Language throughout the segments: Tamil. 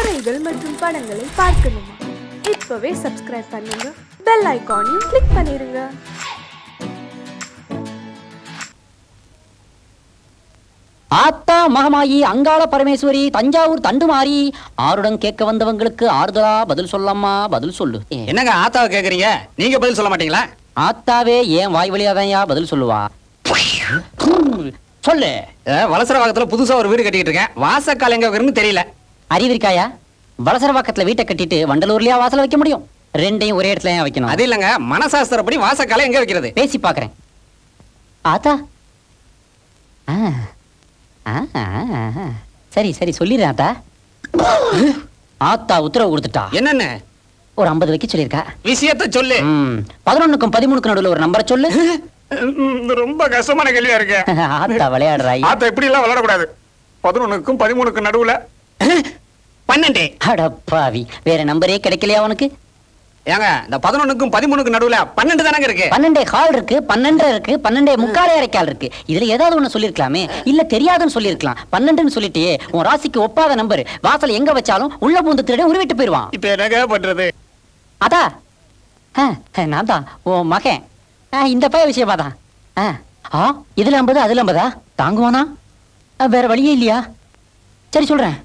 கதைகள் மற்றும் படங்களை பார்க்கணுமா? இப்பவே சப்ஸ்கிரைப் பண்ணுங்க, பெல் ஐகானையும் கிளிக் பண்ணிருங்க. ஆத்தா மகமாயி அங்காள பரமேஸ்வரி தஞ்சாவூர் தண்டுமாரி ஆருடன் கேட்க வந்தவங்களுக்கு ஆறுதலா பதில் சொல்லம்மா, பதில் சொல்லு. என்னங்க ஆத்தாவை கேக்குறீங்க? நீங்க பதில் சொல்ல மாட்டீங்களா? ஆத்தாவே ஏன் வாய் வழியாதான்யா பதில் சொல்லுவா? சொல்லு. வலசரவாக்கத்துல புதுசா ஒரு வீடு கட்டிட்டு இருக்கேன். வாசக்கால் எங்க வைக்கிறதுன்னு தெரியல. அறிவிருக்காயா? வலசரவாக்கத்துல வீட்டை கட்டிட்டு வண்டலூர்லயா வாசல் வைக்க முடியும்? ரெண்டையும் ஒரே இடத்துல வைக்கணும். அது இல்லங்க, மனசாஸ்திரப்படி வாசக்கால எங்க வைக்கிறது? பேசி பாக்குறேன். ஆத்தா சரி சரி சொல்லிடுறேன் ஆத்தா. ஆத்தா உத்தரவு கொடுத்துட்டா. என்னன்னு? ஒரு 50 வைக்க சொல்லிருக்கா. விஷயத்த சொல்லு. 11க்கும் 13க்கும் நடுவுல ஒரு நம்பரை சொல்லு. ரொம்ப கஷ்டமான கேள்வியா இருக்கு. ஆத்தா விளையாடுறாய். ஆத்தா இப்படி எல்லாம் விளையாடக்கூடாது. 11க்கும் 13க்கும் நடுவுல 12. அடப்பாவி, வேற நம்பரே கிடைக்கலையா உனக்கு? ஏங்க இந்த 11க்கும் 13க்கும் நடுவுல 12 தானங்க இருக்கு. 12 கால் இருக்கு, 12 இருக்கு, 12 முக்கால் அரைக்கால் இருக்கு. இதுல ஏதாவது ஒண்ணு சொல்லிருக்கலாமே, இல்ல தெரியாதுன்னு சொல்லிருக்கலாம். 12ன்னு சொல்லிட்டு உன் ராசிக்கு ஒப்பாத நம்பர். வாசல் எங்க வச்சாலும் உள்ள பூந்து திருட உருவிட்டு போயிருவான். இப்ப என்னங்க பண்றது? அதா நான் தான் உன் மகன். இந்த பைய விஷயமா தான். இதுல 50 அதுல 50 தாங்குவானா? வேற வழியே இல்லையா? சரி சொல்றேன்.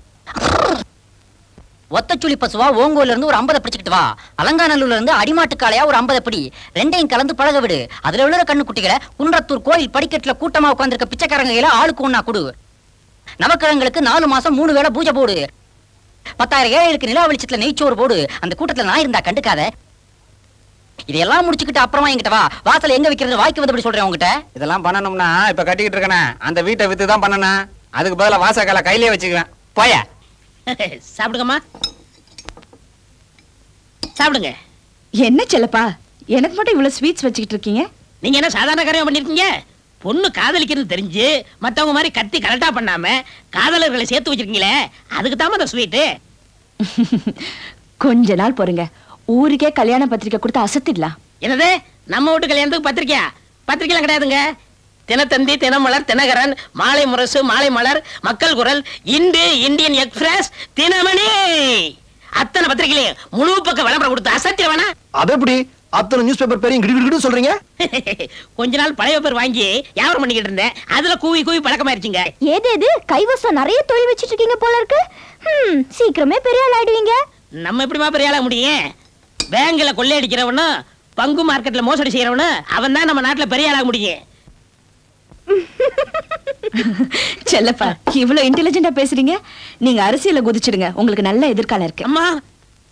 ஒத்தச்சுளி பசுவா ஓங்கோல இருந்து ஒரு 50 பிடிச்சிட்டு வா. அலங்காநல்லூர்ல இருந்து அடிமாட்டு காளையா ஒரு 50 பிடி. ரெண்டையும் கலந்து பழக விடு. அதுல உள்ள கண்ணு குட்டிகளை குன்றத்தூர் கோயில் படிக்கட்டுல கூட்டமா உட்கார்ந்திருக்க பிச்சைக்காரங்க கையில ஆளுக்கு ஒண்ணா கொடு. நவக்கிழங்களுக்கு 4 மாசம் 3 வேளை பூஜை போடு. 10,000 ஏழைகளுக்கு நிலா வெளிச்சத்துல நெய்ச்சோறு போடு. அந்த கூட்டத்துல நான் இருந்தா கண்டுக்காத. இதெல்லாம் முடிச்சுக்கிட்டு அப்புறமா என்கிட்ட வா. வாசல் எங்க வைக்கிறது வாய்க்கு வந்தபடி சொல்றேன் உங்ககிட்ட. இதெல்லாம் பண்ணணும்னா இப்ப கட்டிக்கிட்டு இருக்கேன். அந்த வீட்டை வித்து தான் பண்ணணும். அதுக்கு பதிலா வாசக்கால கையிலேயே வச்சுக்குவேன். போய சாப்பிடுங்கம்மா, சாப்பிடுங்க. என்ன செல்லப்பா, எனக்கு மட்டும் இவ்வளவு ஸ்வீட்ஸ் வச்சுக்கிட்டு இருக்கீங்க? நீங்க என்ன சாதாரண காரியம் பண்ணிருக்கீங்க? பொண்ணு காதலிக்கிறது தெரிஞ்சு மத்தவங்க மாதிரி கத்தி கரெக்டா பண்ணாம காதலர்களை சேர்த்து வச்சிருக்கீங்களே, அதுக்கு தான் அந்த ஸ்வீட்டு. கொஞ்ச நாள் பொறுங்க, ஊருக்கே கல்யாண பத்திரிக்கை கொடுத்து அசத்திடலாம். என்னது, நம்ம வீட்டு கல்யாணத்துக்கு பத்திரிக்கையா? பத்திரிக்கைலாம் கிடையாதுங்க. தினத்தந்தி, தினமலர், தினகரன், மாலை முரசு, மாலை மலர், மக்கள் குரல், இந்து, இந்தியன் எக்ஸ்பிரஸ், தினமணி, அத்தனை பத்திரிகையிலையும் முழு பக்கம் விளம்பரம் கொடுத்து அசத்திர வேணா? அது எப்படி அத்தனை நியூஸ் பேப்பர் பேரையும் கிடு சொல்றீங்க? கொஞ்ச நாள் பழைய பேப்பர் வாங்கி வியாபாரம் பண்ணிக்கிட்டு இருந்தேன். அதுல கூவி கூவி பழக்கமாயிருச்சுங்க. ஏது கைவசம் நிறைய தொழில் வச்சிட்டு இருக்கீங்க போல இருக்கு. சீக்கிரமே பெரிய ஆள் ஆயிடுவீங்க. நம்ம எப்படிமா பெரிய ஆள முடியும்? பேங்க்ல கொள்ளையடிக்கிறவனும் பங்கு மார்க்கெட்ல மோசடி செய்யறவனும் அவன் தான் நம்ம நாட்டுல பெரிய ஆளாக முடியும். செல்லப்பா, இவ்வளவு இன்டெலிஜென்ட்டா பேசுறீங்க. நீங்க அரசியல குதிச்சிடுங்க, உங்களுக்கு நல்ல எதிர்காலம் இருக்கு. அம்மா,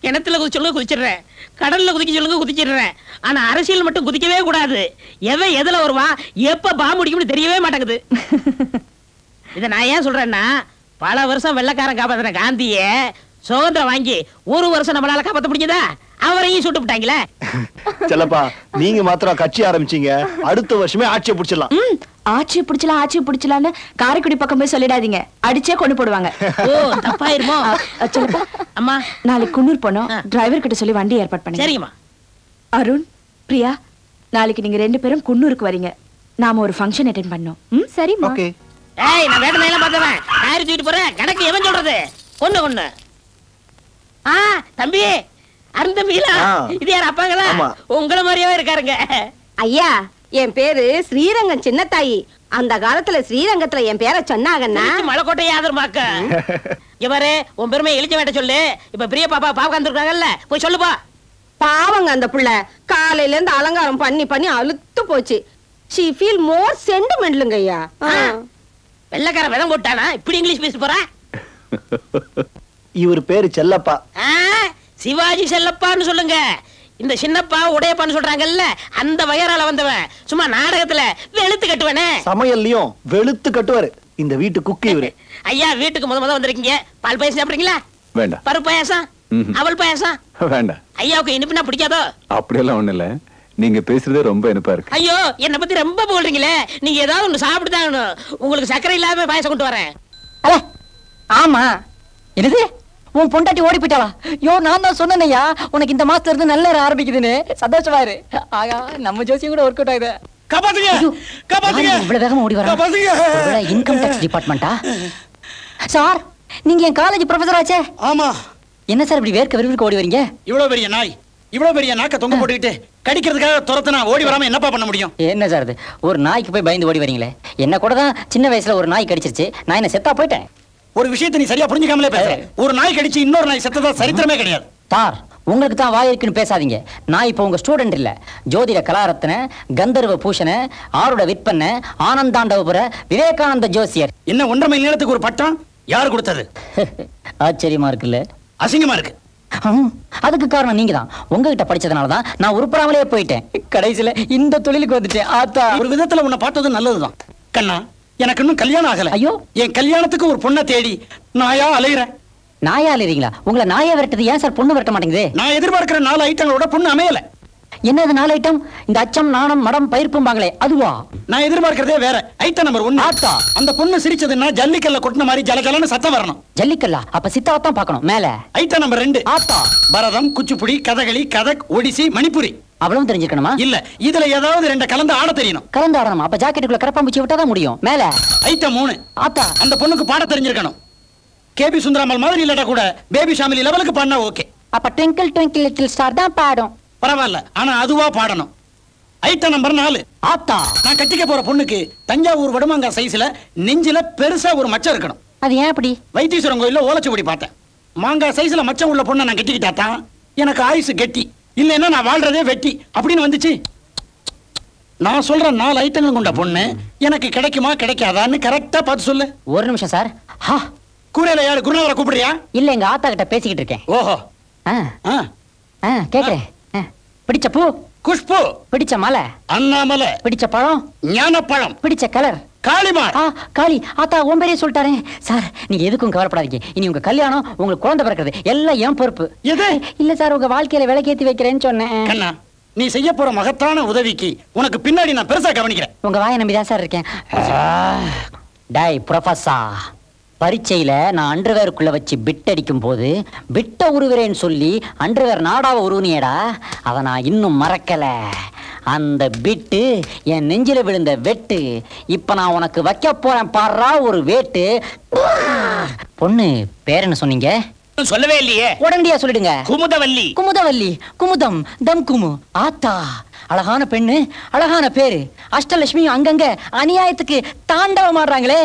கிணத்துல குதிச்சு சொல்லுங்க குதிச்சிடுறேன், கடல்ல குதிக்க சொல்லுங்க குதிச்சிடுறேன். ஆனா அரசியல் மட்டும் குதிக்கவே கூடாது. எவன் எதுல வருவான், எப்ப பாம்பு முடிக்கும்னு தெரியவே மாட்டேங்குது. இத நான் ஏன் சொல்றேன்னா, பல வருஷம் வெள்ளக்காரன் காப்பாத்தின காந்திய சுதந்திரம் வாங்கி 1 வருஷம் நம்மளால காப்பாத்த முடிஞ்சதா? அவரையும் சுட்டு விட்டாங்களே. செல்லப்பா, நீங்க மாத்திரம் கட்சி ஆரம்பிச்சீங்க, அடுத்த வருஷமே ஆட்சியை பிடிச்சிடலாம். ஆட்சியை பிடிச்சலான்னு காரைக்குடி பக்கம் போய் சொல்லிடாதீங்க, அடிச்சே கொண்டு போடுவாங்க. ஓ, தப்பாயிருமோ? செல்லப்பா, அம்மா நாளைக்கு குன்னூர் போனோம், டிரைவர் கிட்ட சொல்லி வண்டி ஏற்பாடு பண்ணுங்க. சரிங்கம்மா. அருண், பிரியா, நாளைக்கு நீங்க 2 பேரும் குன்னூருக்கு வரீங்க. நாம ஒரு ஃபங்க்ஷன் அட்டெண்ட் பண்ணோம். சரிம்மா. ஓகே. ஏய், நான் வேட நேரம் பார்த்தவன் காரி தூக்கிட்டு போறேன். கணக்கு எவன் சொல்றது? ஒண்ணு தம்பி, அருந்தம்பிகளா? இது யார் அப்பாங்களா? உங்களை மாதிரியே இருக்காருங்க. ஐயா, என் பேரு ஸ்ரீரங்கம் சின்னத்தாயி. அந்த காலத்துல ஸ்ரீரங்கத்துல என் பேரை சொன்னாங்கன்னா மலைக்கோட்டையை ஆதரமாக்க. இவரு உன் பெருமை எழுச்ச வேட்ட சொல்லு. இப்ப பிரிய பாப்பா பாக்காந்துருக்காங்கல்ல, போய் சொல்லுப்பா. பாவங்க அந்த புள்ள காலையில இருந்து அலங்காரம் பண்ணி பண்ணி அழுத்து போச்சு. she feel more sentimentalங்க ஐயா. வெள்ளக்கார விதம் போட்டானா இப்படி இங்கிலீஷ் பேச போறா? இவர் பேரு செல்லப்பா. சிவாஜி செல்லப்பான்னு சொல்லுங்க. இந்த சின்னப்பா உடையப்பான்னு சொல்றாங்கல்ல, அந்த வயரால வந்தவன். சும்மா நாடகத்துல வெளுத்து கட்டுவனே, சமையல்லையும் வெளுத்து கட்டுவாரு. இந்த வீட்டு குக்கு இவரு. ஐயா, வீட்டுக்கு முத வந்திருக்கீங்க. பால் பாயசம் சாப்பிடுறீங்களா? வேண்டாம். பருப்பு பாயசம், அவல் பாயசம்? வேண்டாம். ஐயாவுக்கு இனிப்புனா பிடிக்காதோ? அப்படியெல்லாம் ஒண்ணு இல்ல, நீங்க பேசுறதே ரொம்ப இனிப்பா இருக்கு. ஐயோ, என்ன பத்தி ரொம்ப போடுறீங்களே. நீங்க ஏதாவது ஒண்ணு சாப்பிட்டுதான். உங்களுக்கு சர்க்கரை இல்லாம பாயசம் கொண்டு வரேன். ஆமா, என்னது உன் பொண்டாட்டி ஓடி போயிட்டாவா? யோ, நான் தான் சொன்னேன்யா உனக்கு இந்த மாசத்துல இருந்து நல்ல நேரம் ஆரம்பிக்குதுன்னு. சந்தோஷமா இரு. ஆகா, நம்ம ஜோசியம் கூட ஒர்க் அவுட் ஆகுது. காப்பாத்துங்க, காப்பாத்துங்க. இவ்வளவு வேகமா ஓடி வரா? Income tax டிபார்ட்மெண்டா? சார், நீங்க என் காலேஜ் ப்ரொஃபசர் ஆச்சே. ஆமா, என்ன சார் இப்படி வேர்க்க விறுவிறுக்க ஓடி வரீங்க? இவ்வளவு பெரிய நாய், இவ்வளவு பெரிய நாக்க தொங்க போட்டுக்கிட்டு கடிக்கிறதுக்காக துரத்துனா ஓடி வராம என்னப்பா பண்ண முடியும்? என்ன சார் இது? ஒரு நாய்க்கு போய் பயந்து ஓடி வரீங்களே. என்ன கூட தான் சின்ன வயசுல ஒரு நாய் கடிச்சிருச்சு, நான் என்ன செத்தா போயிட்டேன்? ஒரு விஷயத்தை நீ சரியா புரிஞ்சுக்காமலே பேசுற. ஒரு நாய் கடிச்சு இன்னொரு நாய் செத்ததா சரித்திரமே கிடையாது. சார், உங்களுக்கு தான் வாய் இருக்குன்னு பேசாதீங்க. நான் இப்போ உங்க ஸ்டூடெண்ட் இல்ல. ஜோதிட கலாரத்ன, கந்தர்வ பூஷண, ஆருட விற்பன, ஆனந்தாண்டவபுர, விவேகானந்த ஜோசியர். என்ன 1.5 மைல் நேரத்துக்கு ஒரு பட்டம் யார் கொடுத்தது? ஆச்சரியமா இருக்குல்ல? அசிங்கமா இருக்கு. அதுக்கு காரணம் நீங்க தான். உங்ககிட்ட படிச்சதுனால தான் நான் உருப்படாமலே போயிட்டேன். கடைசியில இந்த தொழிலுக்கு வந்துட்டேன். ஆத்தா, ஒரு விதத்துல உன்னை பார்த்தது நல்லதுதான். கண்ணா, எனக்கு இன்னும் கல்யாணம் ஆகல. ஐயோ, என் கல்யாணத்துக்கு ஒரு பொண்ணை தேடி நாயா அலையிறேன். நாயா அலைறீங்களா? உங்களை நாயா விரட்டது ஏன் சார் பொண்ணு விரட்ட மாட்டேங்குது? நான் எதிர்பார்க்கிற 4 ஐட்டங்களோட பொண்ணு அமையல. என்னது 4 ஐட்டம்? இந்த அச்சம், நாணம், மடம், பயிர்ப்பும்பாங்களே அதுவா? நான் எதிர்பார்க்கிறதே வேற. Item number 1. ஆத்தா, அந்த பொண்ணு சிரிச்சதுன்னா ஜல்லிக்கல்ல கொட்டின மாதிரி ஜலஜலன்னு சத்தம் வரணும். ஜல்லிக்கல்லா? அப்ப சித்தாவத்தான் பார்க்கணும். மேல ஐட்டம் நம்பர் 2. ஆத்தா, பரதம், குச்சிப்புடி, கதகளி, கதக், ஒடிசி, மணிப்புரி. அவ்வளவு தெரிஞ்சுக்கணுமா? இல்ல, இதுல ஏதாவது 2 கலந்து ஆட தெரியணும். கலந்து ஆடணுமா? அப்ப ஜாக்கெட்டுக்குள்ள கரப்பாம்பூச்சி விட்டாதான் முடியும். மேல ஐட்டம் 3. ஆத்தா, அந்த பொண்ணுக்கு பாட தெரிஞ்சிருக்கணும். கேபி சுந்தராமல் மாதிரி இல்லடா கூட பேபி ஷாமிலி லெவலுக்கு பாடினா ஓகே. அப்ப ட்விங்கிள் ட்விங்கிள் லிட்டில் ஸ்டார் தான் பாடும். பரவாயில்ல, ஆனா அதுவா பாடணும். Item number 4. ஆத்தா, நான் கட்டிக்க போற பொண்ணுக்கு தஞ்சாவூர் வடமாங்கா சைஸ்ல நெஞ்சில பெருசா ஒரு மச்சம் இருக்கணும். அது ஏன் அப்படி? வைத்தீஸ்வரன் கோயில்ல ஓலச்சுப்படி பார்த்தேன். மாங்காய் சைஸ்ல மச்சம் உள்ள பொண்ணை நான் கட்டிக்கிட்டா தான் எனக்கு ஆயுசு கெட்டி, இல்லைன்னா நான் வாழ்றதே வெட்டி அப்படின்னு வந்துச்சு. நான் சொல்ற 4 ஐட்டங்கள் கொண்ட பொண்ணு எனக்கு கிடைக்குமா கிடைக்காதான்னு கரெக்டா பார்த்து சொல்லு. ஒரு நிமிஷம் சார். கூரையில யாரு குருநாதரை கூப்பிடுறியா? இல்ல, எங்க ஆத்தா கிட்ட பேசிக்கிட்டு இருக்கேன். ஓஹோ, கேக்குறேன். பிடிச்ச பூ குஷ்பு, பிடிச்ச மலை அண்ணாமலை, பிடிச்ச பழம் ஞானப்பழம், பிடிச்ச கலர் காளிமார். காளி ஆத்தா உன் பேரே சொல்லிட்டாரே சார். நீங்க எதுக்கும் கவலைப்படாதீங்க. இனி உங்க கல்யாணம், உங்களுக்கு குழந்தை பிறக்கிறது எல்லாம் என் பொறுப்பு. எது? இல்ல சார், உங்க வாழ்க்கையில விலைக்கேத்தி வைக்கிறேன்னு சொன்னேன். கண்ணா, நீ செய்ய போற மகத்தான உதவிக்கு உனக்கு பின்னாடி நான் பெருசா கவனிக்கிறேன். உங்க வாயை நம்பிதான் சார் இருக்கேன். டேய் ப்ரொஃபஸர், பரீட்சையில நான் அண்டர்வேருக்குள்ள வச்சு பிட் அடிக்கும் போது பிட்ட உருவுறேன்னு சொல்லி அண்டர்வேர் நாடாவை உருவினியடா. அதை நான் இன்னும் மறக்கல. அந்த பிட்டு என் நெஞ்சில விழுந்த வெட்டு. இப்ப நான் உனக்கு வைக்க போறேன் பாடுறா ஒரு வேட்டு. பொண்ணு பேர் என்ன சொன்னீங்க? சொல்லவே இல்லையே. உடனடியா சொல்லிடுங்க. குமுதவல்லி. குமுதவல்லி, குமுதம், தம் குமு. ஆத்தா, அழகான பெண்ணு, அழகான பேரு. அஷ்டலட்சுமி அங்கங்க அநியாயத்துக்கு தாண்டவம் ஆடுறாங்களே.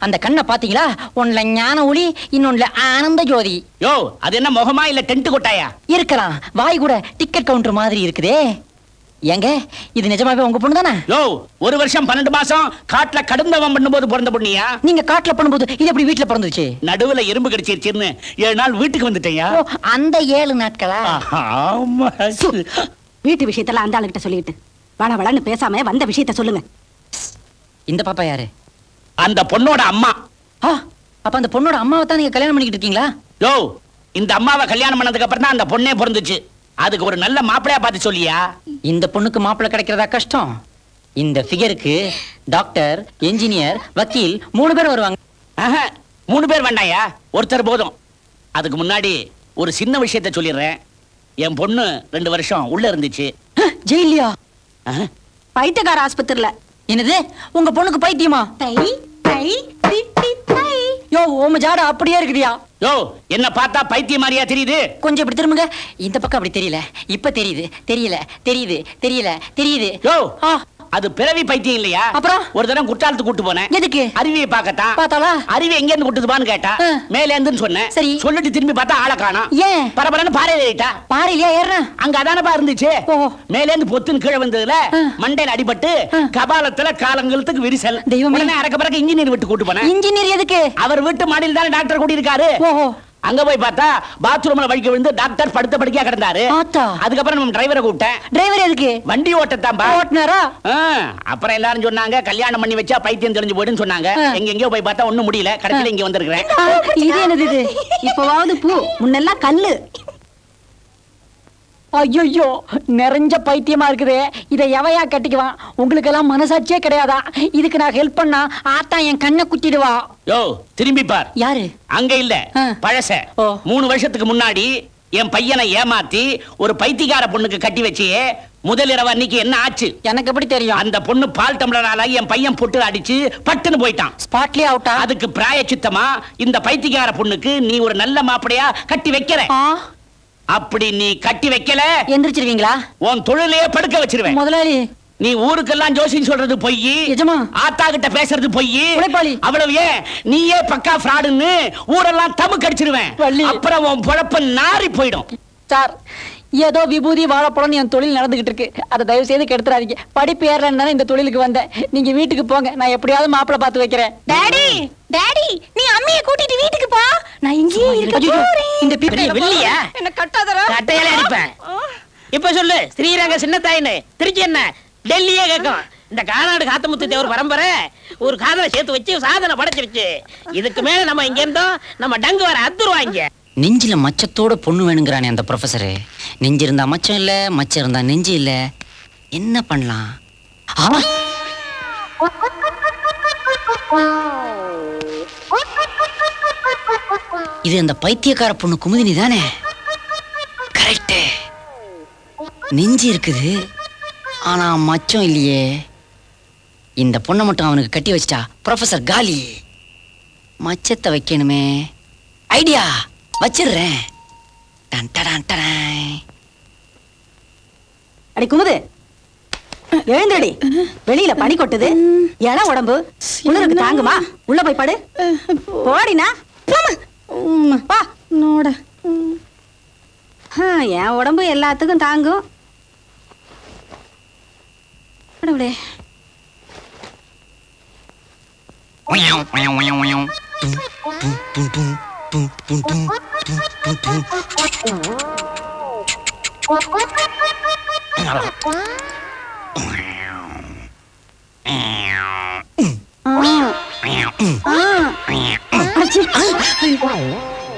அந்த கண்ணை பாத்தீங்களா? ஒன்னுல ஞான ஒளி, இன்னொன்னுல ஆனந்த ஜோதி. யோ, அது என்ன முகமா இல்ல டென்ட் கொட்டாயா? இருக்கலாம். வாய் கூட டிக்கெட் கவுண்டர் மாதிரி இருக்குதே. ஏங்க, இது நிஜமாவே உங்க பொண்ணு தானே? யோ, 1 வருஷம் 12 மாசம் காட்டுல கடுந்தவம் பண்ணும்போது பிறந்த பொண்ணியா? நீங்க காட்டுல பண்ணும்போது இது எப்படி வீட்டுல பிறந்துச்சு? நடுவுல எறும்பு கடிச்சிருச்சுன்னு 7 நாள் வீட்டுக்கு வந்துட்டேயா? அந்த 7 நாட்களா? ஆமா. வீட்டு விஷயத்தெல்லாம் அந்த ஆளுகிட்ட சொல்லிட்டு வள வளன்னு பேசாம வந்த விஷயத்த சொல்லுங்க. இந்த பாப்பா யாரு? அந்த பொண்ணோட அம்மா. அப்ப அந்த பொண்ணோட அம்மாவை தான் நீங்க கல்யாணம் பண்ணிக்கிட்டு இருக்கீங்களா? யோ, இந்த அம்மாவை கல்யாணம் பண்ணதுக்கு அப்புறம் தான் அந்த பொண்ணே பிறந்துச்சு. அதுக்கு ஒரு நல்ல மாப்பிளையா பார்த்து சொல்லியா? இந்த பொண்ணுக்கு மாப்பிள்ளை கிடைக்கிறதா கஷ்டம். இந்த ஃபிகருக்கு டாக்டர், என்ஜினியர், வக்கீல் 3 பேர் வருவாங்க. 3 பேர் வேண்டாயா, ஒருத்தர் போதும். அதுக்கு முன்னாடி ஒரு சின்ன விஷயத்தை சொல்லிடுறேன். என் பொண்ணு 2 வருஷம் உள்ள இருந்துச்சு. ஜெயிலியா? பைத்தியக்கார ஆஸ்பத்திரியில. என்னது? உங்க பொண்ணுக்கு பைத்தியமா? யோ, உங்க ஜாட அப்படியே இருக்குடியா? யோ, என்ன பார்த்தா பைத்தியம் மாதிரியா தெரியுது? கொஞ்சம் இப்படி திரும்புங்க. இந்த பக்கம் அப்படி தெரியல. இப்ப தெரியுது. தெரியல, தெரியுது, தெரியல, தெரியுது. யோ, அது பிறவி பைத்தியம் இல்லையா? அப்புறம் ஒரு தடவை குற்றாலத்து கூட்டு போனேன். எதுக்கு? அருவியை பார்க்கத்தான். பார்த்தாளா? அருவி எங்க இருந்து கூட்டுதுபான்னு கேட்டா. மேல இருந்துன்னு சொன்னேன். சரி. சொல்லிட்டு திரும்பி பார்த்தா ஆளை காணோம். ஏன்? பரபரன்னு பாறையில ஏறிட்டா. பாறையிலயா ஏறணும்? அங்க அதானப்பா இருந்துச்சு. மேல இருந்து பொத்துன்னு கீழே வந்ததுல மண்டையில அடிபட்டு கபாலத்துல காலங்களுக்கு விரிசல். உடனே அறக்க பறக்க இன்ஜினியர் விட்டு கூட்டு போனேன். இன்ஜினியர் எதுக்கு? அவர் வீட்டு மாடியில் தானே டாக்டர் கூட்டி இருக்காரு. அங்க போய் பார்த்தா பாத்ரூம்ல வழிக்கு விழுந்து டாக்டர் படுத்த படுக்கையா கிடந்தாரு. அதுக்கப்புறம் நம்ம டிரைவரை கூப்பிட்டேன். டிரைவர் எதுக்கு? வண்டி ஓட்டத்தாம்பா. ஓட்டுனாரா? அப்புறம் எல்லாரும் சொன்னாங்க கல்யாணம் பண்ணி வச்சா பைத்தியம் தெரிஞ்சு போயிடுன்னு சொன்னாங்க. எங்கெங்கயோ போய் பார்த்தா ஒண்ணும் முடியல. கடைசியில இங்க வந்திருக்கிறேன். இது என்னது இது? இப்பவாவது பூ, முன்னெல்லாம் கல்லு. ஐயோ, நிறைஞ்ச பைத்தியமா இருக்குதே. இதை எவையா கட்டிக்குவான்? உங்களுக்கு எல்லாம் மனசாட்சியே கிடையாதா? இதுக்கு நான் ஹெல்ப் பண்ணா ஆத்தா என் கண்ணை குத்திடுவா. யோ, திரும்பி பார். யாரு? அங்க இல்ல, பழச. 3 வருஷத்துக்கு முன்னாடி என் பையனை ஏமாத்தி ஒரு பைத்தியக்கார பொண்ணுக்கு கட்டி வச்சியே, முதல் இரவு அன்னைக்கு என்ன ஆச்சு? எனக்கு எப்படி தெரியும்? அந்த பொண்ணு பால் டம்ளரால என் பையன் பொட்டு அடிச்சு பட்டுன்னு போயிட்டான். ஸ்பாட்லயே அவுட்டா? அதுக்கு பிராயச்சித்தமா இந்த பைத்தியக்கார பொண்ணுக்கு நீ ஒரு நல்ல மாப்பிளையா கட்டி வைக்கிற. அப்படி நீ கட்டி வைக்கல, எந்திரிச்சிருவீங்களா? உன் தொழிலையே படுக்க வச்சிருவேன். முதலாளி, நீ ஊருக்கெல்லாம் ஜோசியம் சொல்றது பொய், ஆத்தா கிட்ட பேசுறது பொய், அவ்வளவு ஏன் நீயே பக்கா ஃப்ராடுன்னு ஊரெல்லாம் தமுக்கு அடிச்சிருவேன். அப்புறம் உன் பொழப்ப நாரி போயிடும். சார், ஏதோ விபூதி வாழைப்பழம் என் தொழில் நடந்துகிட்டு இருக்கு, அதை தயவு செய்து கெடுத்துறாதீங்க. படிப்பு ஏறலன்னு இந்த தொழிலுக்கு வந்தேன். நீங்க வீட்டுக்கு போங்க, நான் எப்படியாவது மாப்பிள்ளை பார்த்து வைக்கிறேன். டாடி டாடி, நீ அம்மியை கூட்டிட்டு வீட்டுக்கு போ, நான் இங்கேயே இருக்க போறேன். இந்த பிப்பி வெள்ளியா? என்ன கட்டாதரா? கட்டையில அடிப்பேன். இப்ப சொல்லு, ஸ்ரீரங்க சின்னத்தாயின்னு திருச்சி என்ன டெல்லியே கேட்கும். இந்த காநாடு காத்தமுத்து தேவர் பரம்பரை ஒரு காதலை சேர்த்து வச்சு சாதனை படைச்சிருச்சு. இதுக்கு மேல நம்ம இங்க இருந்தோம், நம்ம டங்கு வர அத்துருவாங்க. நெஞ்சில மச்சத்தோட பொண்ணு வேணுங்கிறானே அந்த ப்ரொஃபசரு. நெஞ்சு இருந்தா மச்சம் இல்ல, மச்சம் இருந்தா நெஞ்சு இல்ல. என்ன பண்ணலாம்? இது அந்த பைத்தியக்கார பொண்ணு குமுதினி தானே? கரெக்ட். நெஞ்சு இருக்குது, ஆனா மச்சம் இல்லையே. இந்த பொண்ணை மட்டும் அவனுக்கு கட்டி வச்சிட்டா ப்ரொஃபசர் காலி. மச்சத்தை வைக்கணுமே. ஐடியா, வச்சிடுறேன். அடி குமுது, எழுந்தடி. வெளியில பனி கொட்டுது, என உடம்பு உணருக்கு தாங்குமா? உள்ள போய் படு. போடினா நோட. என் உடம்பு எல்லாத்துக்கும் தாங்கும். கடவுளே.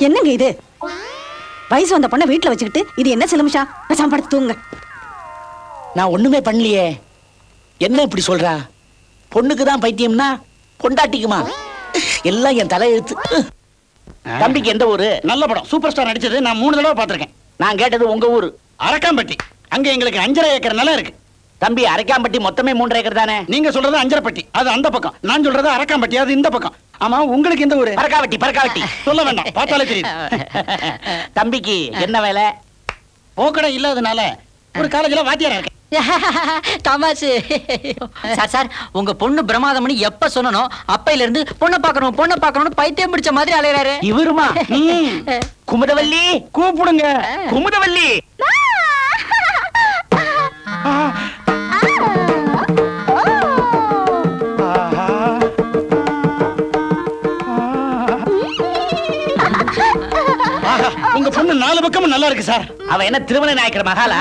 என்னங்க இது? வயசு வந்த பொண்ணை வீட்டுல வச்சுக்கிட்டு இது என்ன சிலமிஷா? பேசாம படுத்து தூங்க. நான் ஒண்ணுமே பண்ணலையே. என்ன இப்படி சொல்றா? பொண்ணுக்கு தான் பைத்தியம்னா பொண்டாட்டிக்குமா? எல்லாம் என் தலையெழுத்து. தம்பிக்கு எந்த ஊரு? நல்ல படம், சூப்பர் ஸ்டார் நடிச்சது. நான் 3 தடவை பார்த்திருக்கேன். நான் கேட்டது உங்க ஊரு அரக்காம்பட்டி. அங்க எங்களுக்கு 5.5 ஏக்கர் நிலம் இருக்கு. தம்பி, அரக்காம்பட்டி மொத்தமே 3 ஏக்கர் தானே? நீங்க சொல்றது அஞ்சரைப்பட்டி, அது அந்த பக்கம். நான் சொல்றது அரக்காம்பட்டி, அது இந்த பக்கம். ஆமா, உங்களுக்கு எந்த ஊரு? பரக்காவட்டி. பரக்காவட்டி சொல்ல வேண்டாம், பார்த்தாலே தெரியும். தம்பிக்கு என்ன வேலை? போக்கடை இல்லாதனால ஒரு காலேஜ்ல வாத்தியாரா இருக்கேன். தமாசு. சார் சார், உங்க பொண்ணு பிரமாதமணி எப்ப சொன்னனோ அப்பையில இருந்து பொண்ணை பார்க்கணும் பைத்தியம் பிடிச்ச மாதிரி அலையறாரு. இவருமா? குமுதவல்லி கூப்பிடுங்க. குமுதவல்லி. உங்க பொண்ணு 4 பக்கமும் நல்லா இருக்கு சார். அவ என்ன திருமண நாயக்கர் மகாலா?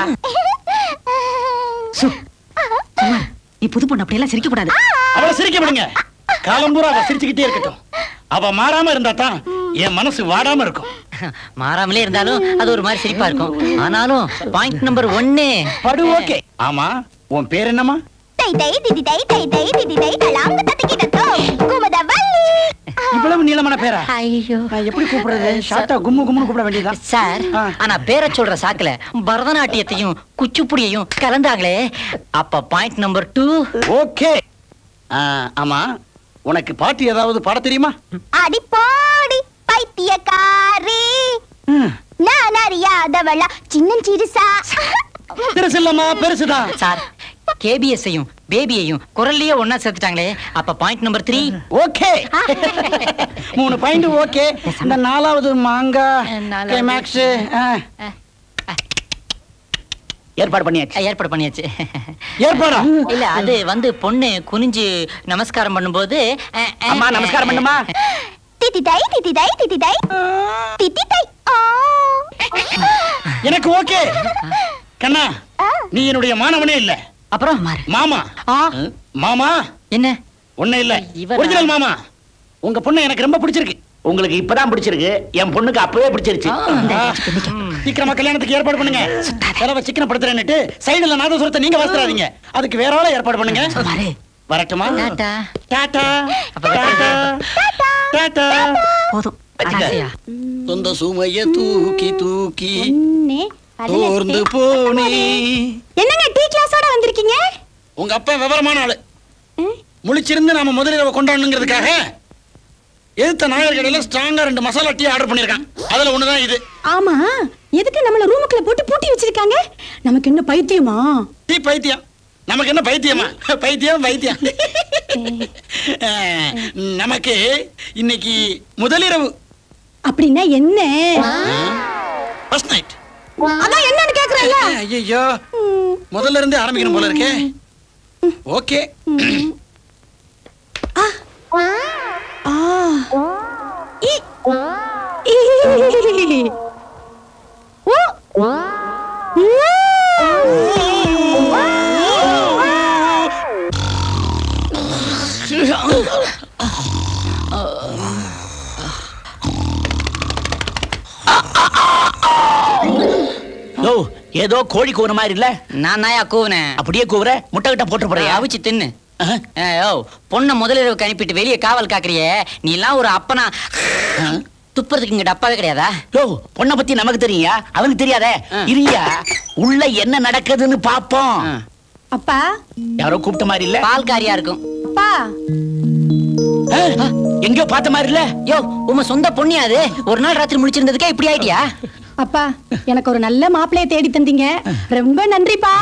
நீ புது பொண்ணு அப்படியெல்லாம் சிரிக்க கூடாது. அவளை சிரிக்க விடுங்க. காலம்பூரா அவ சிரிச்சுக்கிட்டே இருக்கட்டும். அவ மாறாம இருந்தா தான் என் மனசு வாடாம இருக்கும். மாறாமலே இருந்தாலும் அது ஒரு மாதிரி சிரிப்பா இருக்கும். ஆனாலும் பாயிண்ட் நம்பர் 1 படு. ஓகே. ஆமா, உன் பேர் என்னமா? இவ்வளவு நீளமான பேரா? ஐயோ, நான் எப்படி கூப்பிடுறது? ஷார்ட்டா கும்மு கும்முன்னு கூப்பிட வேண்டியதா? சார், ஆனா பேரை சொல்ற சாக்குல பரதநாட்டியத்தையும் குச்சிப்புடியையும் கலந்தாங்களே, அப்ப பாயிண்ட் நம்பர் 2. ஓகே. ஆமா, உனக்கு பாட்டு ஏதாவது பாட தெரியுமா? அடி போடி பைத்தியக்காரி, நான் அறியாதவளா சின்னஞ்சிறுசா. பெருசு இல்லம்மா, பெருசுதான். சார், கேபிஎஸ்ஸையும் பேபியையும் குரல்லையே ஒன்னா சேர்த்துட்டாங்களே, அப்ப point number 3. Okay. 3 point. Okay. இந்த 4வது மாங்கா கிளைமாக்ஸ் ஏற்பாடு பண்ணியாச்சு. ஏற்பாடா? இல்ல, அது வந்து பொண்ணு குனிஞ்சு நமஸ்காரம் பண்ணும்போது, அம்மா நமஸ்காரம் பண்ணுமா? திதிதை திதிதை திதிதை திதிதை. எனக்கு ஓகே. கண்ணா, நீ என்னுடைய மாணவனே இல்ல. அப்புறம் மாமா. மாமா என்ன? ஒண்ணு இல்ல, ஒரிஜினல் மாமா. உங்க பொண்ணு எனக்கு ரொம்ப பிடிச்சிருக்கு. உங்களுக்கு இப்பதான் பிடிச்சிருக்கு, என் பொண்ணுக்கு அப்பவே பிடிச்சிருச்சு. சீக்கிரமா கல்யாணத்துக்கு ஏற்பாடு பண்ணுங்க. செலவை சிக்கனப்படுத்துறேன்னுட்டு சைடுல நாதசுரத்தை நீங்க வாசிறாதீங்க. அதுக்கு வேற ஆள ஏற்பாடு பண்ணுங்க. வரட்டுமா? டாடா. டாடா. டாடா. டாடா. போதும், சொந்த சுமைய தூக்கி தூக்கி தோர்ந்து போனே. என்னங்க டீ கிளாஸோட வந்திருக்கீங்க? உங்க அப்பா விவரமான ஆளு. முழிச்சிருந்து நாம முதலிரவை கொண்டாடணுங்கிறதுக்காக எதிர்த்த நாயர் கடையில ஸ்ட்ராங்கா 2 மசாலா டீ ஆர்டர் பண்ணிருக்கான். அதுல ஒண்ணுதான் இது. ஆமா, எதுக்கு நம்மள ரூமுக்குள்ள போட்டு பூட்டி வச்சிருக்காங்க? நமக்கு என்ன பைத்தியமா? டீ பைத்தியம். நமக்கு என்ன பைத்தியமா? பைத்தியம் பைத்தியம். நமக்கு இன்னைக்கு முதலிரவு. அப்படின்னா என்ன? First night. அதான் என்னன்னு கேக்குறேன்ல. ஐயோ, முதல்ல இருந்து ஆரம்பிக்கணும் போல இருக்கே. ஓகே. ஏதோ கோழி கூவுன மாதிரி இல்ல? நான் நாயா கூவுனேன். அப்படியே கூவுற? முட்டை கிட்ட போட்டு போறியா? அவிச்சு தின்னு. பொண்ண முதலிரவுக்கு அனுப்பிட்டு வெளியே காவல் காக்குறியே, நீ எல்லாம் ஒரு அப்பனா? துப்புறதுக்கு இங்க டப்பாவே கிடையாதா? பொண்ணை பத்தி நமக்கு தெரியா? அவனுக்கு தெரியாதே. இரியா, உள்ள என்ன நடக்குதுன்னு பாப்போம். அப்பா, யாரோ கூப்பிட்ட மாதிரி இல்ல? பால்காரியா இருக்கும். அப்பா, எங்கயோ பார்த்த மாதிரி இல்ல? யோ, உங்க சொந்த பொண்ணியா அது? ஒரு நாள் ராத்திரி முடிச்சிருந்ததுக்கே இப்படி ஆயிட்டியா? அப்பா, எனக்கு ஒரு நல்ல மாப்பிளைய தேடி தந்தீங்க, ரொம்ப நன்றிப்பா.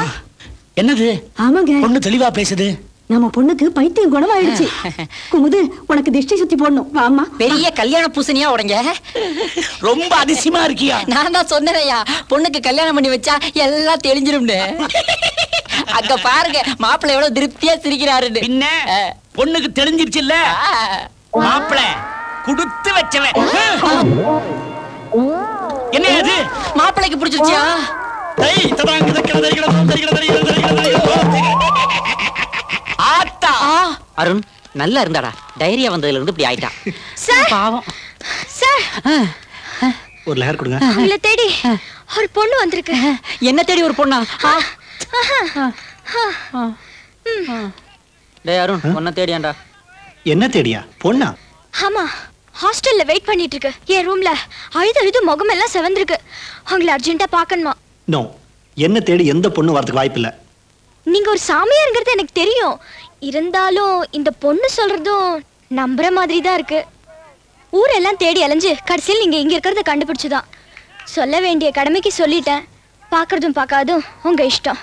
என்னது? ஆமாங்க, பொண்ணு தெளிவா பேசுது. நம்ம பொண்ணுக்கு பைத்தியம் குணமாயிடுச்சு. குமுது, உனக்கு திஷ்டி சுத்தி போடணும், வாமா. பெரிய கல்யாண பூசணியா உடைங்க. ரொம்ப அதிசயமா இருக்கியா? நான் தான் சொன்னேயா, பொண்ணுக்கு கல்யாணம் பண்ணி வச்சா எல்லாம் தெளிஞ்சிரும்னு. அங்க பாருங்க, மாப்பிள்ளை எவ்வளவு திருப்தியா சிரிக்கிறாரு. பின்ன பொண்ணுக்கு தெரிஞ்சிருச்சு இல்ல? மாப்பிள்ளை குடுத்து வச்சவன். என்ன அது? மாப்பிள்ளைக்கு பிடிச்சிருச்சியா? ஆத்தா அருண், நல்லா இருந்தாடா. டைரியா வந்ததுல இருந்து இப்படி ஆயிட்டான். பாவம். சார், ஒரு லேயர் கொடுங்க. உங்களை தேடி ஒரு பொண்ணு வந்திருக்கு. என்ன தேடி ஒரு பொண்ணா? டேய் அருண், பொண்ண தேடியாண்டா. என்ன தேடியா? பொண்ணா? ஆமா, ஹாஸ்டல்ல வெயிட் பண்ணிட்டு இருக்கு. என் ரூம்ல அழுது முகமெல்லாம் செவந்திருக்கு. உங்களை அர்ஜென்ட்டா பார்க்கணுமா? நோ, என்ன தேடி எந்த பொண்ணு வரதுக்கு வாய்ப்பு இல்ல. நீங்க ஒரு சாமியாருங்கிறது எனக்கு தெரியும். இருந்தாலும் இந்த பொண்ணு சொல்றதும் நம்புற மாதிரி தான் இருக்கு. ஊரெல்லாம் தேடி அலைஞ்சு கடைசியில் நீங்க இங்க இருக்கிறத கண்டுபிடிச்சுதான். சொல்ல வேண்டிய கடமைக்கு சொல்லிட்டேன். பார்க்கறதும் பார்க்காதும் உங்க இஷ்டம்.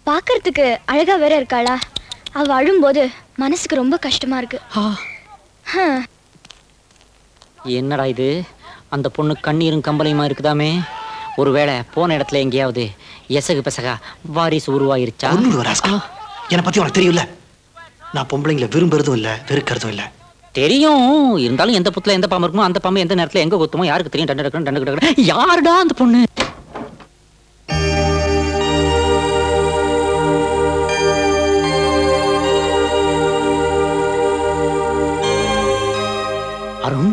பார்க்கறதுக்கு அழகா வேற இருக்காளா? அவ அழும்போது மனசுக்கு ரொம்ப கஷ்டமா இருக்கு. என்னடா இது? அந்த பொண்ணு கண்ணீரும் கம்பளையுமா இருக்குதாமே. ஒருவேளை போன இடத்துல எங்கேயாவது எசகு பெசகா வாரிசு உருவாயிருச்சா? என்னை பத்தி உனக்கு தெரியும்ல, நான் பொம்பளைங்களை விரும்புறதும் இல்ல, வெறுக்கிறதும் இல்ல. தெரியும். இருந்தாலும் எந்த புத்துல எந்த பாம்பு இருக்குமோ அந்த பாம்பு எந்த நேரத்துல எங்க கொத்துமோ யாருக்கு தெரியும்? டண்டு யாருடா அந்த பொண்ணு? அருண்,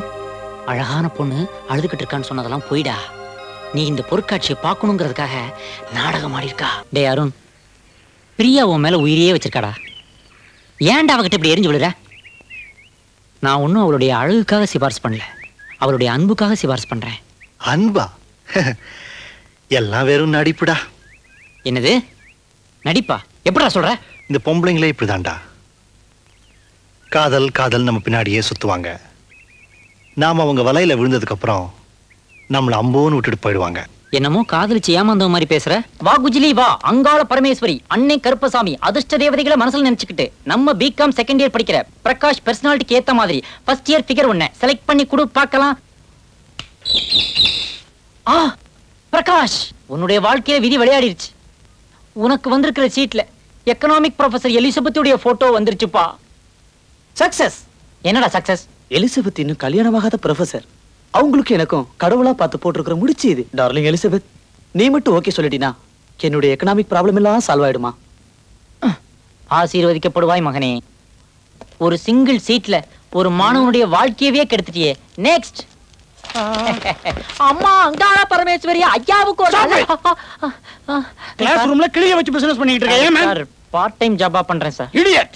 அழகான பொண்ணு அழுதுகிட்டு இருக்கான்னு சொன்னதெல்லாம் போயிடா. நீ இந்த பொருட்காட்சியை பார்க்கணுங்கிறதுக்காக நாடகம் ஆடிருக்கா. டே அருண், பிரியா உன் மேல உயிரியே வச்சிருக்காடா. ஏன்டா அவகிட்ட இப்படி எரிஞ்சு விடுற? நான் ஒன்னும் அவளுடைய அழகுக்காக சிபாரிசு பண்ணல, அவளுடைய அன்புக்காக சிபாரிசு பண்றேன். அன்பா? எல்லாம் வெறும் நடிப்புடா. என்னது நடிப்பா? எப்படா சொல்ற? இந்த பொம்பளைங்களே இப்படிதான்டா. காதல் காதல் நம்ம பின்னாடியே சுத்துவாங்க. நாம அவங்க வலையில விழுந்ததுக்கு அப்புறம் நம்மள அம்போன்னு விட்டுட்டு போயிடுவாங்க. என்னமோ காதலிச்சு ஏமாந்த மாதிரி பேசுற. வா குஜிலி வா, அங்காள பரமேஸ்வரி, அன்னை கருப்பசாமி, அதிர்ஷ்ட தேவதைகளை மனசுல நினைச்சுக்கிட்டு நம்ம பிகாம் செகண்ட் இயர் படிக்கிற பிரகாஷ் பர்சனாலிட்டிக்கு ஏத்த மாதிரி ஃபர்ஸ்ட் இயர் ஃபிகர் ஒண்ணு செலக்ட் பண்ணி கொடு பார்க்கலாம். பிரகாஷ், உன்னுடைய வாழ்க்கையில விதி விளையாடிருச்சு. உனக்கு வந்திருக்கிற சீட்ல எக்கனாமிக் ப்ரொஃபசர் எலிசபெத்துடைய போட்டோ வந்துருச்சுப்பா. சக்சஸ். என்னடா சக்சஸ்? எலிசபெத் இன்னும் கல்யாணமாகாத ப்ரொஃபசர். அவங்களுக்கு எனக்கும் கடவுளா பார்த்து போட்டிருக்கிற முடிச்சு இது. டார்லிங் எலிசபெத், நீ மட்டும் ஓகே சொல்லிட்டினா என்னுடைய எக்கனாமிக் ப்ராப்ளம் எல்லாம் சால்வ் ஆயிடுமா? ஆசீர்வதிக்கப்படுவாய் மகனே. ஒரு சிங்கிள் சீட்ல ஒரு மாணவனுடைய வாழ்க்கையவே கெடுத்துட்டியே. நெக்ஸ்ட். அம்மா அங்காள பரமேஸ்வரி, ஐயாவுக்கு கிளாஸ் ரூம்ல கிளிய வச்சு பிசினஸ் பண்ணிட்டு இருக்கேன். சார், பார்ட் டைம் ஜாபா பண்றேன் சார். இடியட்.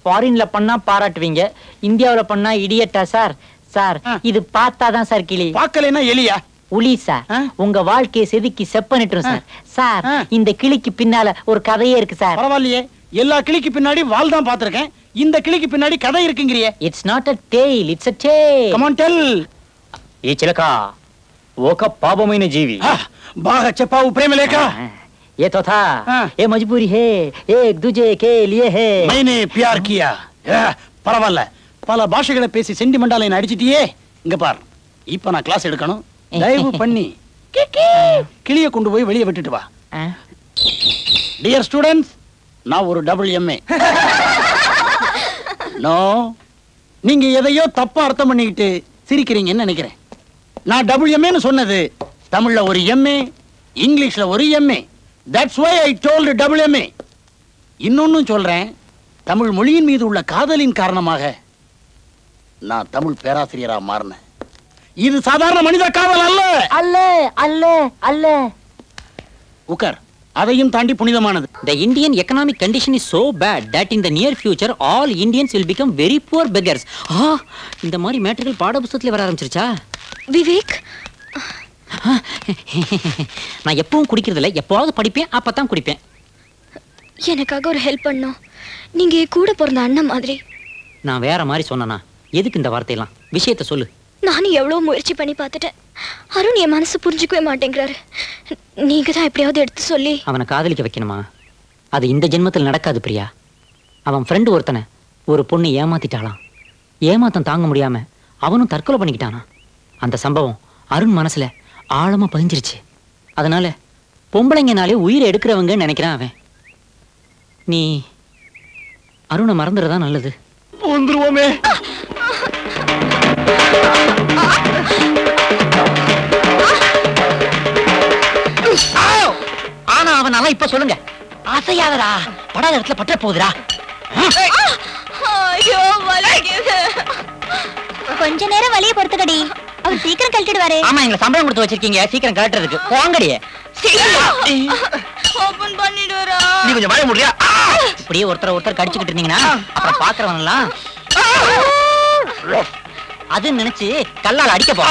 ஃபாரின்ல பண்ணா பாராட்டுவீங்க, இந்தியாவுல பண்ணா இடியட்டா சார்? சார் இது பார்த்தாதான் சார் கிளி. பார்க்கலைன்னா எலியா? உளி சார். உங்க வாழ்க்கையை செதுக்கி செப்பனிட்டுரும் சார். சார் இந்த கிளிக்கு பின்னால ஒரு கதையே இருக்கு சார். பரவாயில்லையே, எல்லா கிளிக்கு பின்னாடி வால் தான் பாத்திருக்கேன், இந்த கிளிக்கு பின்னாடி கதை இருக்குங்கறியே. It's not a tale, it's a tale. Come on tell. ఈ చిలక ఒక పాపమైన జీవి. బాగా చెప్పావు ప్రేమలేఖ. ये तो था, ये मजबूरी है, एक दूजे के लिए है. मैंने प्यार किया. பரவாயில்ல, பல பாஷைகளை பேசி சென்டிமெண்டால என்ன அடிச்சிட்டியே. இங்க பார், இப்ப நான் கிளாஸ் எடுக்கணும். தயவு பண்ணி கிளிய கொண்டு போய் வெளியே விட்டுட்டு வா. டியர் ஸ்டூடெண்ட்ஸ், நான் ஒரு WMA. நோ, நீங்க எதையோ தப்பா அர்த்தம் பண்ணிக்கிட்டு சிரிக்கிறீங்கன்னு நினைக்கிறேன். நான் WMAன்னு சொன்னது தமிழ்ல ஒரு MA, இங்கிலீஷ்ல ஒரு MA. That's why I told WMA. இன்னொன்னும் சொல்றேன், தமிழ் மொழியின் மீது உள்ள காதலின் காரணமாக நான் தமிழ் பேராசிரியரா மாறினேன். இது சாதாரண மனித காதல் அல்ல. அல்ல அல்ல அல்ல. உக்கர், அதையும் தாண்டி புனிதமானது. The Indian economic condition is so bad that in the near future all Indians will become very poor beggars. இந்த மாதிரி மேட்டர்கள் பாட புத்தகத்துல வர ஆரம்பிச்சிருச்சா? விவேக், நான் எப்பவும் குடிக்கிறது இல்ல, எப்பவாவது படிப்பேன், அப்பதான் குடிப்பேன். எனக்காக ஒரு ஹெல்ப் பண்ணும். நீங்க கூட பிறந்த அண்ணன் மாதிரி. நான் வேற மாதிரி சொன்னனா? எதுக்கு இந்த வார்த்தையெல்லாம்? விஷயத்தை சொல்லு. நானும் எவ்வளவு முயற்சி பண்ணி பார்த்துட்டேன். அருண் என் மனசு புரிஞ்சுக்கவே மாட்டேங்கிறாரு. நீங்க தான் எப்படியாவது எடுத்து சொல்லி அவனை காதலிக்க வைக்கணுமா? அது இந்த ஜென்மத்தில் நடக்காது பிரியா. அவன் ஃப்ரெண்டு ஒருத்தனை ஒரு பொண்ணு ஏமாத்திட்டாளாம். ஏமாத்தம் தாங்க முடியாம அவனும் தற்கொலை பண்ணிக்கிட்டானா. அந்த சம்பவம் அருண் மனசுல ஆழமா பதிஞ்சிருச்சு. அதனால பொம்பளைங்கனாலே உயிரை எடுக்கிறவங்கன்னு நினைக்கிறான் அவன். நீ அருணை மறந்துறதா நல்லது. வந்துருவோமே. ஆனா அவன் நல்லா இப்ப சொல்லுங்க. அசையாதடா, படாத இடத்துல பற்ற போகுதுடா. கொஞ்ச நேரம் வலிய பொறுத்துக்கடி, அவர் சீக்கிரம் கழட்டிடுவாரு. ஆமா, எங்களை சம்பளம் கொடுத்து வச்சிருக்கீங்க, சீக்கிரம் கழட்டுறதுக்கு. போங்கடியே. ஓபன் பண்ணிடுவாரா? நீ கொஞ்சம் வாய முடியா? இப்படியே ஒருத்தர் கடிச்சுக்கிட்டு இருந்தீங்கன்னா அப்புறம் பாக்குறவங்க எல்லாம் அது நினைச்சு கல்லால் அடிக்க போ.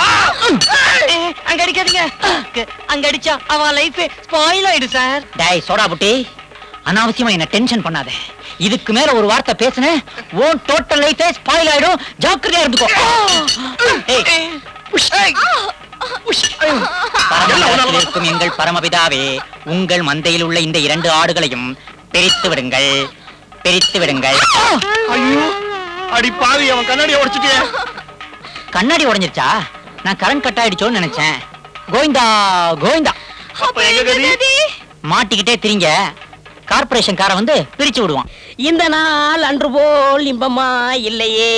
அங்க அடிக்காதீங்க, அங்க அடிச்சா அவன் லைஃப் ஸ்பாயில் ஆயிடும் சார். டேய் சோடா புட்டி, அனாவசியமா என்ன டென்ஷன் பண்ணாத. இதுக்கு மேல ஒரு வார்த்தை பேசுன ஓன் டோட்டல் லைஃபே ஸ்பாயில் ஆயிடும். ஜாக்கிரதையா இருந்துக்கோ. பரமபிதாவில் இருக்கும் எங்கள் பரமபிதாவே, உங்கள் மந்தையில் உள்ள இந்த 2 ஆடுகளையும் பிரித்து விடுங்கள், பிரித்து விடுங்கள். ஐயோ, அடி பாவி, அவன் கண்ணாடியை உடைச்சிட்டியே. கண்ணாடி உடைஞ்சிருச்சா? நான் கரண்ட் கட் ஆயிடுச்சோன்னு நினைச்சேன். கோவிந்தா கோவிந்தா. மாட்டிக்கிட்டே திரிங்க, கார்பரேஷன் கார வந்து பிரிச்சு விடுவான். இந்த நாள் அன்று போல் இன்பமா இல்லையே,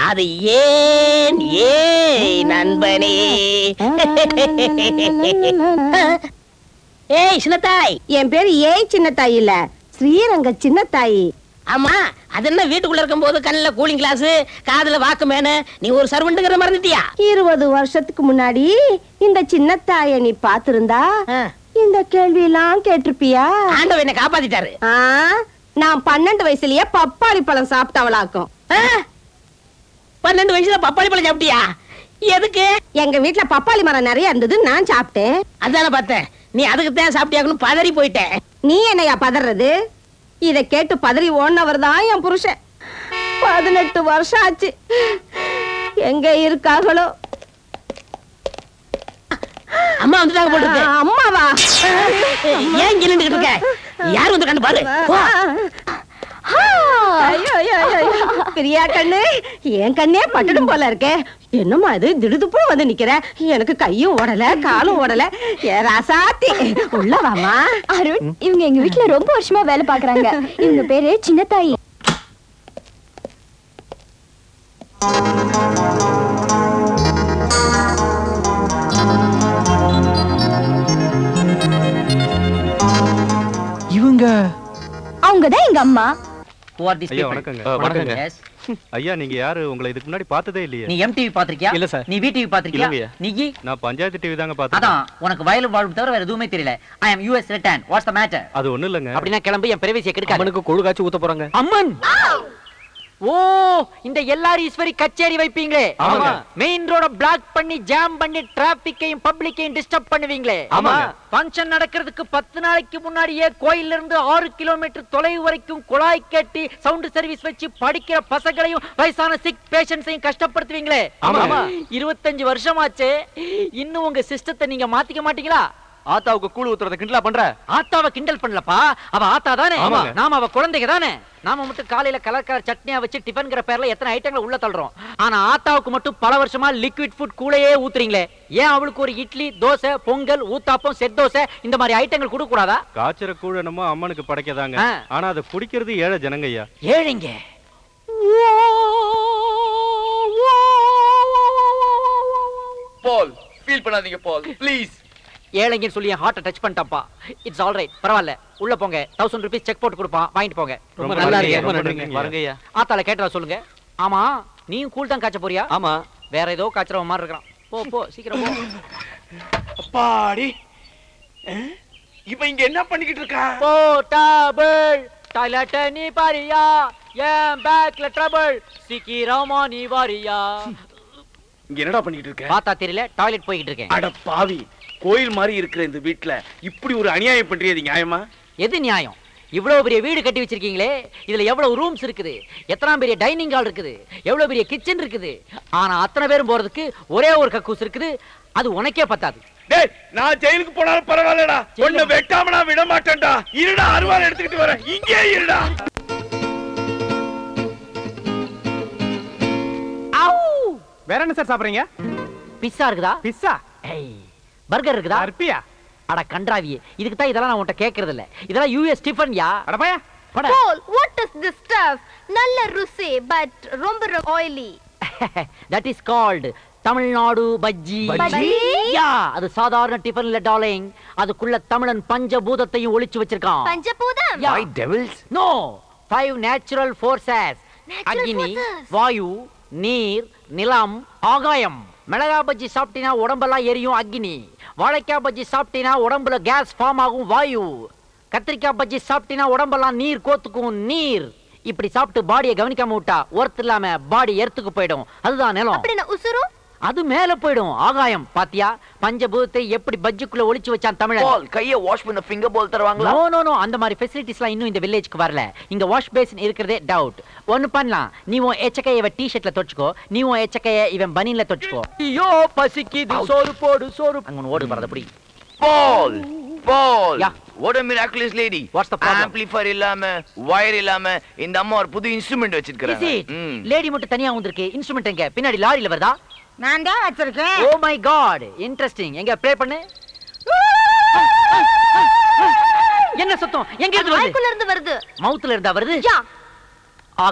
அது ஏன் ஏன் நண்பனே. ஏய் சின்னத்தாய். என் பேரு ஏய் சின்னத்தாய் இல்ல, ஸ்ரீரங்க சின்னத்தாய். ஆமா, அது என்ன வீட்டுக்குள்ள இருக்கும் போது கண்ணுல கூலிங் கிளாஸ், காதுல வாக்கு மேனு, நீ ஒரு சர்வெண்ட்ங்கற மறந்துட்டியா? 20 வருஷத்துக்கு முன்னாடி இந்த சின்னத்தாயை நீ பாத்திருந்தா இந்த கேள்வி எல்லாம் கேட்டிருப்பியா? ஆண்டவன் என்ன காப்பாத்திட்டாரு. நான் 12 வயசுலயே பப்பாளி பழம் சாப்பிட்டவளாக்கும். 12 வயசுல பப்பாளி பழம் சாப்பிட்டியா? எதுக்கு? எங்க வீட்டுல பப்பாளி மரம் நிறைய இருந்தது, நான் சாப்பிட்டேன். அதான பார்த்தேன், நீ அதுக்கு தான் சாப்பிட்டியாக்கணும் பதறி போயிட்டேன். நீ என்னையா பதறது? இத கேட்டு பதறி ஓடினவர் தான் என் புருஷன். 18 வருஷம் ஆச்சு, எங்க இருக்காங்களோ? அம்மா வந்துட்டாங்க போட்டு. அம்மாவா? ஏன் இங்க நின்னுட்டு இருக்க? யார் வந்து கண்டு பாரு. பிரியா கண்ணு, என் கண்ணே பட்டுடும் போல இருக்கே. என்னம்மா இது திடுதுப்பு வந்து நிக்கிற? எனக்கு கையும் ஓடல காலும் ஓடல. ராசாத்தி உள்ள வாமா. அருண், இவங்க எங்க வீட்டுல ரொம்ப வருஷமா வேலை பாக்குறாங்க. இவங்க பேரு சின்னத்தாயி. இவங்க அவங்கதான் எங்க அம்மா. ஐயா வணக்கங்க. வணக்கங்க. ஐயா நீங்க யாரு? உங்களை இதுக்கு முன்னாடி பார்த்ததே இல்லையே. நீ MTV பாத்திருக்கியா? இல்ல சார். நீ VTV பாத்திருக்கியா? நீ நான் பஞ்சாயத்து டிவி தாங்க பார்த்தேன். அதான் உனக்கு வயலும் வாழ்வு தவிர வேற எதுவுமே தெரியல. I am US return. What's the matter? அது ஒண்ணு இல்லங்க. அப்படினா கிளம்பி என் பிரைவசியை கெடுக்காத. அவனுக்கு கொழு காச்சி ஊத்த போறாங்க. அம்மன். ஓ, இந்த எல்லாரும் ஈஸ்வரி கச்சேரி வைப்பீங்களே, மெயின் ரோட பிளாக் பண்ணி ஜாம் பண்ணி டிராபிக்கையும் பப்ளிக்கையும் டிஸ்டர்ப் பண்ணுவீங்களே. ஃபங்க்ஷன் நடக்கிறதுக்கு 10 நாளைக்கு முன்னாடியே கோயில்ல இருந்து 6 கிலோமீட்டர் தொலைவு வரைக்கும் குழாய் கட்டி சவுண்ட் சர்வீஸ் வச்சு படிக்கிற பசங்களையும் வயசான சிக் பேஷண்ட்ஸையும் கஷ்டப்படுத்துவீங்களே. 25 வருஷமாச்சு, இன்னும் உங்க சிஸ்டத்தை நீங்க மாத்திக்க மாட்டீங்களா? ஆத்தாவுக்கு கூழ் ஊத்துறத கிண்டலா பண்ற? ஆத்தாவை கிண்டல் பண்ணலப்பா, அவ ஆத்தா தானே, நாம அவ குழந்தைங்க தானே. நாம மட்டும் காலையில கலர் சட்னியா வச்சு டிஃபன்ங்கிற பேர்ல எத்தனை ஐட்டங்களை உள்ள தள்ளுறோம். ஆனா ஆத்தாவுக்கு மட்டும் பல வருஷமா லிக்விட் ஃபுட் கூளையே ஊத்துறீங்களே. ஏன் அவளுக்கு ஒரு இட்லி, தோசை, பொங்கல், ஊத்தாப்பம், செட் தோசை இந்த மாதிரி ஐட்டங்கள் கொடுக்க கூடாதா? காய்ச்சற கூழ் என்னமோ அம்மனுக்கு படைக்கதாங்க, ஆனா அதை குடிக்கிறது ஏழை ஜனங்கய்யா. ஏழைங்க? பால் ஃபீல் பண்ணாதீங்க பால், ப்ளீஸ். ஏழைங்கன்னு சொல்லி ஹார்ட்டை டச் பண்ணிட்டாப்பா. இட்ஸ் ஆல் ரைட், பரவாயில்ல. உள்ள போங்க, 1000 ரூபீஸ் செக் போட்டு கொடுப்பான், வாங்கிட்டு போங்க. ரொம்ப நல்லா இருக்கு. ஆத்தால கேட்டா சொல்லுங்க. ஆமா, நீயும் கூல் தான் காய்ச்ச போறியா? ஆமா. வேற ஏதோ காய்ச்சற மாதிரி இருக்கான். போ போ, சீக்கிரம் போ. அப்பாடி, இவன் இங்க என்ன பண்ணிக்கிட்டு இருக்கா? போ டபுள் டாய்லெட் நீ பாரியா, ஏன் பேக்ல ட்ரபிள் சீக்கிரமா நீ வாரியா. இங்க என்னடா பண்ணிக்கிட்டு இருக்க? பாத்தா தெரியல, டாய்லெட் போயிட்டு இருக்கேன். அட பாவி, கோயில் மாதிரி இருக்கிற இந்த வீட்டுல இப்படி ஒரு அநியாயம் பண்றியது நியாயமா? எது நியாயம்? இவ்வளவு பெரிய வீடு கட்டி வச்சிருக்கீங்களே, இதுல எவ்வளவு ரூம்ஸ் இருக்குது, எத்தனை பெரிய டைனிங் ஹால் இருக்குது, எவ்வளவு பெரிய கிச்சன் இருக்குது. ஆனா அத்தனை பேரும் போறதுக்கு ஒரே ஒரு கக்கூஸ் இருக்குது, அது உனக்கே பத்தாது. டேய், நான் ஜெயிலுக்கு போனாலும் பரவாயில்லடா, உன்னை வெட்டாம நான் விட மாட்டேன்டா. இருடா, அருவாள் எடுத்துக்கிட்டு வரேன், இங்கே இருடா. வேற என்ன சார் சாப்பிடுறீங்க? பிஸ்ஸா இருக்குதா? பிஸ்ஸா? பர்கர் இருக்குதா? அர்ப்பியா? அட கன்றாவியே, இதுக்கு தான் இதெல்லாம் நான் உன்கிட்ட கேக்குறது இல்ல. இதெல்லாம் யூஎஸ் டிஃபன் யா. அட பையா, பட. Paul, what is this stuff? நல்ல ருசி, but ரொம்ப oily. That is called Tamil Nadu bajji. Bajji? யா, அது சாதாரண டிஃபன் இல்ல டார்லிங். அதுக்குள்ள தமிழன் பஞ்சபூதத்தையும் ஒளிச்சு வச்சிருக்கான். பஞ்சபூதம்? Why devils? No, 5 natural forces. அக்னி, வாயு, நீர், நிலம், ஆகாயம். மிளகா பஜ்ஜி சாப்பிட்டினா உடம்பெல்லாம் எரியும், அக்னி. வாழைக்காய் பஜ்ஜி சாப்பிட்டினா உடம்புல கேஸ் ஃபார்ம் ஆகும், வாயு. கத்திரிக்காய் பஜ்ஜி சாப்பிட்டினா உடம்பெல்லாம் நீர் கோத்துக்கும், நீர். இப்படி சாப்பிட்டு பாடியை கவனிக்காம விட்டா ஒர்த் இல்லாம பாடி எர்த்துக்கு போயிடும், அதுதான் நிலம். அப்படினா உசுரு? அது மேல போயிடும், ஆகாயம். பாத்தியா பஞ்சபூதத்தை எப்படி பஜ்ஜிக்குள்ள ஒளிச்சு வச்சான் தமிழன். பால், கையை வாஷ் பண்ண ஃபிங்கர் பால் தருவாங்களா? நோ நோ நோ, அந்த மாதிரி ஃபெசிலிட்டிஸ்லாம் இன்னும் இந்த வில்லேஜ்க்கு வரல. இங்க வாஷ் பேசின் இருக்கிறதே டவுட். ஒன்னு பண்ணலாம், நீ உன் எச்சக்கையை இவன் டி-ஷர்ட்ல தொச்சுக்கோ, நீ உன் எச்சக்கையை இவன் பனின்ல தொச்சுக்கோ. ஐயோ பசிக்குது, சோறு போடு சோறு. அங்க ஓடு வரத புடி. பால், பால். Yeah. What a miraculous lady. What's the problem? Amplifier இல்லாம, wire இல்லாம இந்த அம்மா ஒரு புது இன்ஸ்ட்ருமென்ட் வச்சிருக்காங்க. லேடி மட்டும் தனியா வந்திருக்கு, இன்ஸ்ட்ருமென்ட் எங்க? பின்னாடி லாரியில வருதா? நான் தான் வச்சிருக்கேன். Oh my god, interesting. எங்க ப்ளே பண்ணு. என்ன சத்தம்? எங்க இருந்து வருது? வாய்க்குள்ள இருந்து வருது. மவுத்ல இருந்தா வருது? யா.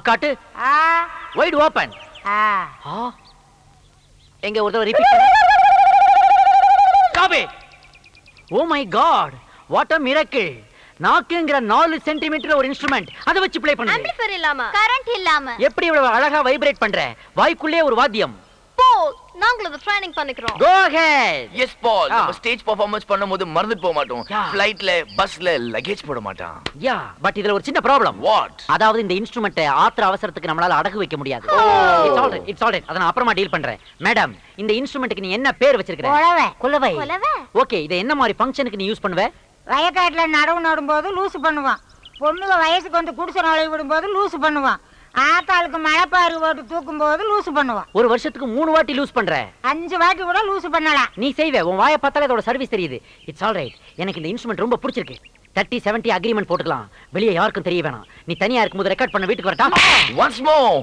காட்டு. Wide open. எங்க ஒரு தடவை ரிப்பீட் பண்ணு. காபே. Oh my God, what a miracle. நாக்குங்கற 4 சென்டிமீட்டர் ஒரு இன்ஸ்ட்ருமென்ட், அத வச்சு ப்ளே பண்ணு. ஆம்பிளிஃபையர் இல்லாம, கரண்ட் இல்லாம. எப்படி இவ்வளவு அழகா வைப்ரேட் பண்ற? வாய்க்குள்ளே ஒரு வாத்தியம். Paul, நாங்களும் அத ட்ரைனிங் பண்ணிக்கிறோம். Go ahead. Yes Paul, நம்ம ஸ்டேஜ் பெர்ஃபார்மன்ஸ் பண்ணும்போது மறந்துட்டு போக மாட்டோம். ஃளைட்ல, பஸ்ல லக்கேஜ் போட மாட்டோம். யா, பட் இதுல ஒரு சின்ன ப்ராப்ளம். வாட்? அதாவது இந்த இன்ஸ்ட்ருமென்ட் ஆத்திர அவசரத்துக்கு நம்மளால அடகு வைக்க முடியாது. இட்ஸ் ஆல் ரைட், அத நான் அப்புறமா டீல் பண்றேன். மேடம், இந்த இன்ஸ்ட்ருமென்ட்க்கு நீ என்ன பேர் வச்சிருக்க? குலவை. குலவை. குலவை. ஓகே, இத என்ன மாதிரி ஃபங்க்ஷனுக்கு நீ யூஸ் பண்ணுவ? வயக்காட்டுல நடவு நடும்போது லூசு பண்ணுவான். பொண்ணுங்க வயசுக்கு வந்து குடிசை நுழைய விடும்போது லூசு பண்ணுவான். ஆத்தாளுக்கு மழைப்பாரு ஓட்டு தூக்கும் போது லூசு பண்ணுவான். ஒரு வருஷத்துக்கு 3 வாட்டி லூஸ் பண்ற? 5 வாட்டி கூட லூசு பண்ணலாம். நீ செய்வே, உன் வாயை பார்த்தாலே அதோட சர்வீஸ் தெரியுது. இட்ஸ் ஆல் ரைட், எனக்கு இந்த இன்ஸ்ட்ருமென்ட் ரொம்ப பிடிச்சிருக்கு. 30-70 அக்ரிமெண்ட் போட்டுக்கலாம், வெளியே யாருக்கும் தெரிய வேணாம். நீ தனியா இருக்கும்போது ரெக்கார்ட் பண்ண வீட்டுக்கு வரட்டா? Once more.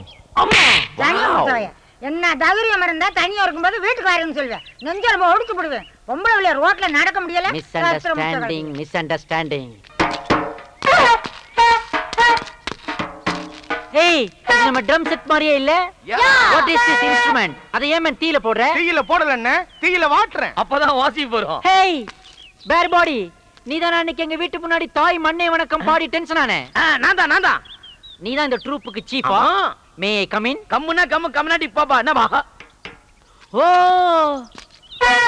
என்ன தைரியம் இருந்தா தனியா இருக்கும்போது வீட்டுக்கு வரேன்னு சொல்லுவேன். நெஞ்சல ஒடிச்சு போடுவேன். பொம்பளை வெளியே ரோட்ல நடக்க முடியல. Miss understanding, miss understanding. ஏய், இது நம்ம ட்ரம் செட் மாதிரியே இல்ல? What is this instrument? அத ஏன் தீயில போடுற? தீயில போடல அண்ணே, தீயில வாட்றேன், அப்பதான் வாசி வரும். ஹேய் பேர் பாடி, நீதான் அன்னைக்கு எங்க வீட்டு முன்னாடி தாய் மண்ணே வணக்கம் பாடி டென்ஷன் ஆனே. நான் தான். நீதான் இந்த ட்ரூப்புக்கு சீஃபா? மே ஐ கம் இன்? கம்முனா கம்முனாடி பாப்பா, என்னமா? ஓ,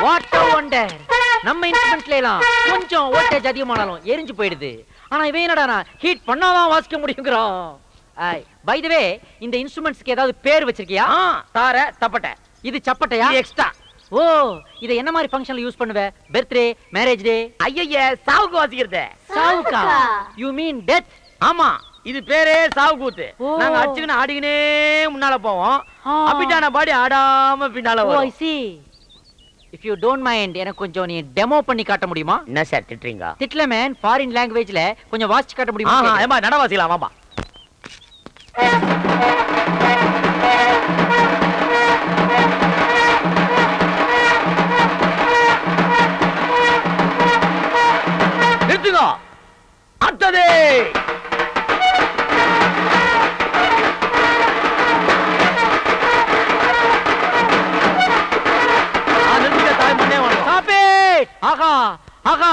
வாட் a wonder. நம்ம இன்ஸ்ட்ருமென்ட்ல எல்லாம் கொஞ்சம் வோல்டேஜ் அதிகமானாலும் எரிஞ்சு போயிடுது. ஆனா இவன் என்னடா ஹீட் பண்ணாதான் வாசிக்க முடியுங்கறான். பை தி வே இந்த இன்ஸ்ட்ருமெண்ட்ஸ்க்கு ஏதாவது பேர் வச்சிருக்கியா? தார தப்பட்டை. இது சப்பட்டையா? எக்ஸ்ட்ரா. ஓ, இத என்ன மாதிரி ஃபங்க்ஷன்ல யூஸ் பண்ணுவ? Birthday, marriage day? ஐயய்ய, சாவுக்கு வாசிக்கிறது. சாவுக்கா? You mean death? ஆமா, இது பேரே சாவு கூத்து. நாங்க அடிச்சுக்கின்னு ஆடிக்கினே முன்னால போவோம். அப்பிட்டான பாடி ஆடாம பின்னால வரும். ஓ, I see. If you don't mind, எனக்கு கொஞ்சம் நீ டெமோ பண்ணி காட்ட முடியுமா? என்ன சார் திட்டுறீங்க? திட்ல மேன், ஃபாரின் லாங்குவேஜ்ல கொஞ்சம் வாசிச்சு காட்ட முடியுமா? ஏமா நட வாசிக்கலாம் வாமா. நிறுத்துங்க. அடுத்தது ஆகா ஆகா,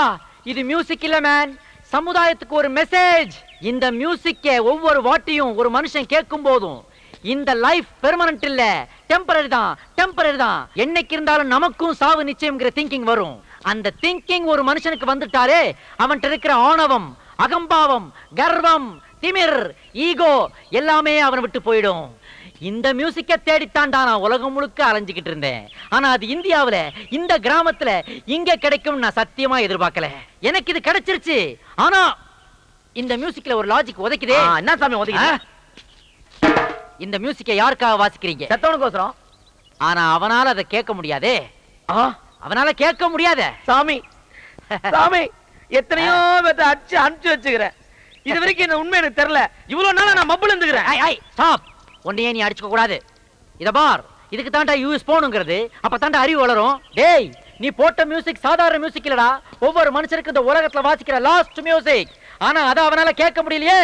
இது மியூசிக் இல்ல மேன், சமுதாயத்துக்கு ஒரு மெசேஜ். இந்த மியூசிக்கை ஒவ்வொரு வாட்டியும் ஒரு மனுஷன் கேட்கும் போதும் இந்த லைஃப் பெர்மனன்ட் இல்ல, டெம்பரரி தான், டெம்பரரி தான். என்னைக்கு இருந்தாலும் நமக்கும் சாவு நிச்சயம்ங்கிற திங்கிங் வரும். அந்த திங்கிங் ஒரு மனுஷனுக்கு வந்துட்டாரே, அவன்கிட்ட இருக்கிற ஆணவம், அகம்பாவம், கர்வம், திமிர், ஈகோ எல்லாமே அவனை விட்டு போயிடும். இந்த மியூசிக்கை தேடித்தாண்டா நான் உலகம் முழுக்க அலைஞ்சுக்கிட்டு இருந்தேன். ஆனா அது இந்தியாவுல, இந்த கிராமத்துல இங்க கிடைக்கும் நான் சத்தியமா எதிர்பார்க்கல. எனக்கு இது கிடைச்சிருச்சு. ஆனா இந்த மியூசிக்ல ஒரு லாஜிக் உதைக்குதே. என்ன சாமி உதைக்குது? இந்த மியூசிக்கை யாருக்காக வாசிக்கிறீங்க? செத்தவனுக்கோசரம். ஆனா அவனால அதை கேட்க முடியாதே. அவனால கேட்க முடியாத சாமி. சாமி, எத்தனையோ பேத்தை அடிச்சு அனுப்பிச்சு வச்சுக்கிறேன். இது வரைக்கும் இந்த உண்மை எனக்கு தெரியல. இவ்வளவு நாளா நான் மப்புல இருந்துக்கிறேன். ஸ்டாப். ஒன்னையே நீ அடிச்சுக்க கூடாது. இத பார், இதுக்கு தாண்டா யூஎஸ் போனுங்கிறது. அப்ப தாண்டா அறிவு வளரும். டேய், நீ போட்ட மியூசிக் சாதாரண மியூசிக் இல்லடா, ஒவ்வொரு மனுஷனுக்கு இந்த உலகத்துல வாசிக்கிற லாஸ்ட் மியூசிக். ஆனா அத அவனால கேட்க முடியலையே.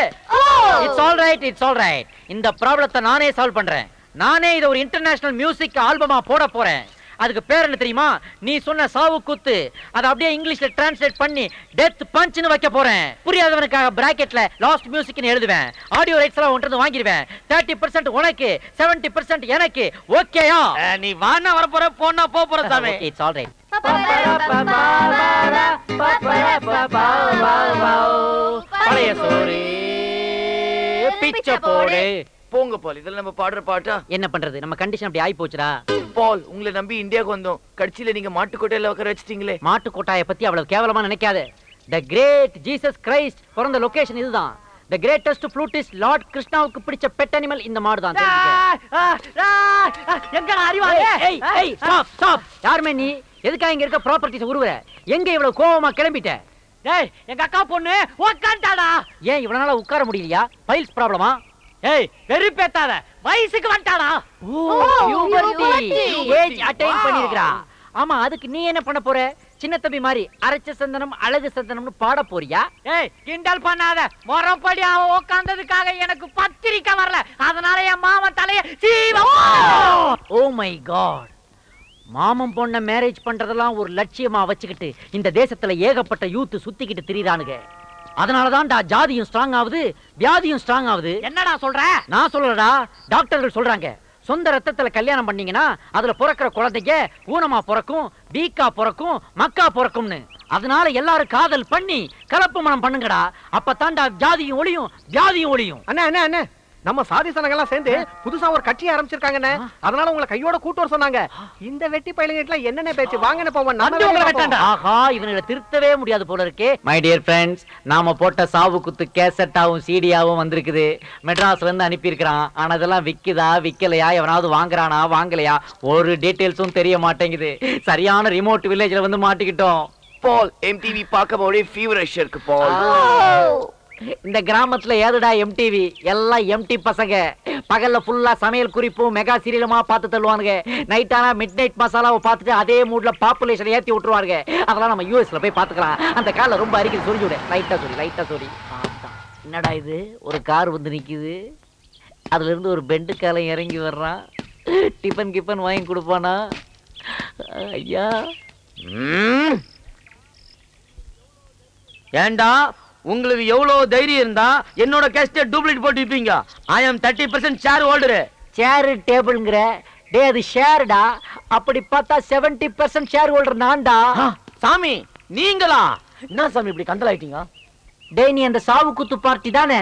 It's all right, it's all right. இந்த ப்ராப்ளத்தை நானே சால்வ் பண்றேன். நானே இத ஒரு இன்டர்நேஷனல் மியூசிக் ஆல்பமா போட போறேன். அதுக்கு பேர் என்ன தெரியுமா? நீ சொன்ன சாவு கூத்து. அதை அப்படியே இங்கிலீஷ்ல டிரான்ஸ்லேட் பண்ணி டெத் பஞ்ச்னு வைக்க போறேன். புரியாதவனுக்காக பிராக்கெட்ல லாஸ்ட் மியூசிக்னு எழுதுவேன். ஆடியோ ரைட்ஸ் எல்லாம் ஒன்று வாங்கிடுவேன். 30% உனக்கு, 70% எனக்கு. ஓகேயா? நீ வானா வர போற, போனா போ போற சாமி. It's all right. பழைய சோறு பிச்சை போடு. போங்க பால், இதெல்லாம் நம்ம பாடுற பாட்டா? என்ன பண்றது, நம்ம கண்டிஷன் அப்படி ஆயி போச்சுடா. பால், உங்களை நம்பி இந்தியாவுக்கு வந்தோம். கடைசியில நீங்க மாட்டுக்கோட்டையில உட்கார வச்சிட்டீங்களே. மாட்டுக்கோட்டையை பத்தி அவ்வளவு கேவலமா நினைக்காத. தி கிரேட் ஜீசஸ் கிரைஸ்ட் பிறந்த லொகேஷன் இதுதான். தி கிரேட்டஸ்ட் ஃப்ளூட்டிஸ்ட் லார்ட் கிருஷ்ணாவுக்கு பிடிச்ச பெட் அனிமல் இந்த மாடு தான். எங்கடா அறிவாளி? ஏய் ஏய், ஸ்டாப் ஸ்டாப். யாருமே நீ? எதுக்காக இங்க இருக்க ப்ராப்பர்ட்டிஸ் உருவற? எங்க இவ்வளவு கோவமா கிளம்பிட்ட? டேய், எங்க அக்கா பொண்ணு உட்கார்ந்தாடா. ஏன் இவ்வளவு நாளா உட்கார முடியலையா? ஃபைல்ஸ் ப்ராப்ளமா? ஏய், வெறுப்பேத்தாத. வயசுக்கு வந்துட்டாடா. ஏஜ் அட்டைன் பண்ணிருக்கா. ஆமா, அதுக்கு நீ என்ன பண்ண போற? சின்ன தம்பி மாதிரி அரைச்ச சந்தனம் அழகு சந்தனம்னு பாட போறியா? ஏய், கிண்டல் பண்ணாத. மொறப்படி அவ உட்கார்ந்ததுக்காக எனக்கு பத்திரிக்கை வரல. அதனால என் மாமன் தலைய சீவா. ஓ மை காட். மாமன் பொண்ண மேரேஜ் பண்றதெல்லாம் ஒரு லட்சியமா வச்சுக்கிட்டு இந்த தேசத்துல ஏகப்பட்ட யூத் சுத்திக்கிட்டு திரிறானுங்க. அதனாலதான்டா ஜாதியும் ஸ்ட்ராங் ஆகுது, வியாதியும் ஸ்ட்ராங் ஆகுது. என்னடா சொல்ற? நான் சொல்லலடா, டாக்டர்கள் சொல்றாங்க. சொந்த ரத்தத்துல கல்யாணம் பண்ணீங்கன்னா அதுல பிறக்கிற குழந்தைங்க ஊனமா பிறக்கும், வீக்கா பிறக்கும், மக்கா பிறக்கும்னு. அதனால எல்லாரும் காதல் பண்ணி கலப்பு மனம் பண்ணுங்கடா. அப்பதான்டா ஜாதியும் ஒளியும் வியாதியும் ஒளியும். அண்ணா அண்ணா அண்ணா, நம்ம சாதி சனங்கள்லாம் சேர்ந்து புதுசா ஒரு கட்சி ஆரம்பிச்சிருக்காங்கண்ணே. அதனால உங்களை கையோட கூட்டு வர சொன்னாங்க. இந்த வெட்டி பயிலுங்க என்னென்ன பேச்சு? வாங்கன்னு போவோம். ஆஹா, இவங்களை திருத்தவே முடியாது போல இருக்கே. மை டியர் ஃப்ரெண்ட்ஸ், நாம போட்ட சாவு குத்து கேசட்டாவும் சிடியாவும் வந்திருக்குது. மெட்ராஸ்ல இருந்து அனுப்பி இருக்கிறான். ஆனா அதெல்லாம் விக்குதா விக்கலையா, எவனாவது வாங்குறானா வாங்கலையா, ஒரு டீடைல்ஸும் தெரிய மாட்டேங்குது. சரியான ரிமோட் வில்லேஜ்ல வந்து மாட்டிக்கிட்டோம். பால், எம்டிவி பார்க்க போதே ஃபீவரிஷ் இருக்கு பால். இந்த கிராமத்துல ஏதுடா எம்டிவி? எல்லாம் எம்டி பசங்க. பகல்ல ஃபுல்லா சமையல் குறிப்பும் மெகா சீரியலுமா பார்த்து தள்ளுவானுங்க. நைட் ஆனா மிட் நைட் மசாலாவை பார்த்துட்டு அதே மூட்ல பாப்புலேஷன் ஏத்தி விட்டுருவாங்க. அதெல்லாம் நம்ம யூஎஸ்ல போய் பாத்துக்கலாம். அந்த கால ரொம்ப அரிக்குது, சொல்லி விட. லைட்டா சொல்லி. என்னடா இது, ஒரு கார் வந்து நிக்குது. அதுல இருந்து ஒரு பெண்டு காலம் இறங்கி வர்றான். டிஃபன் கிஃபன் வாங்கி கொடுப்பானா? ஐயா, ஏண்டா உங்களுக்கு எவ்வளவு தைரியம் இருந்தா என்னோட கேஸ்ட டூப்ளிகேட் போட்டு விப்பீங்க? ஐ அம் 30% ஷேர் ஹோல்டர். ஷேர் டேபிள்ங்கற? டே, அது ஷேர்டா. அப்படி பார்த்தா 70% ஷேர் ஹோல்டர் நான்டா. சாமி, நீங்களா? என்ன சாமி இப்படி கந்தலாயிட்டீங்க? டேய் நீ அந்த சாவு குத்து பார்ட்டி தானே?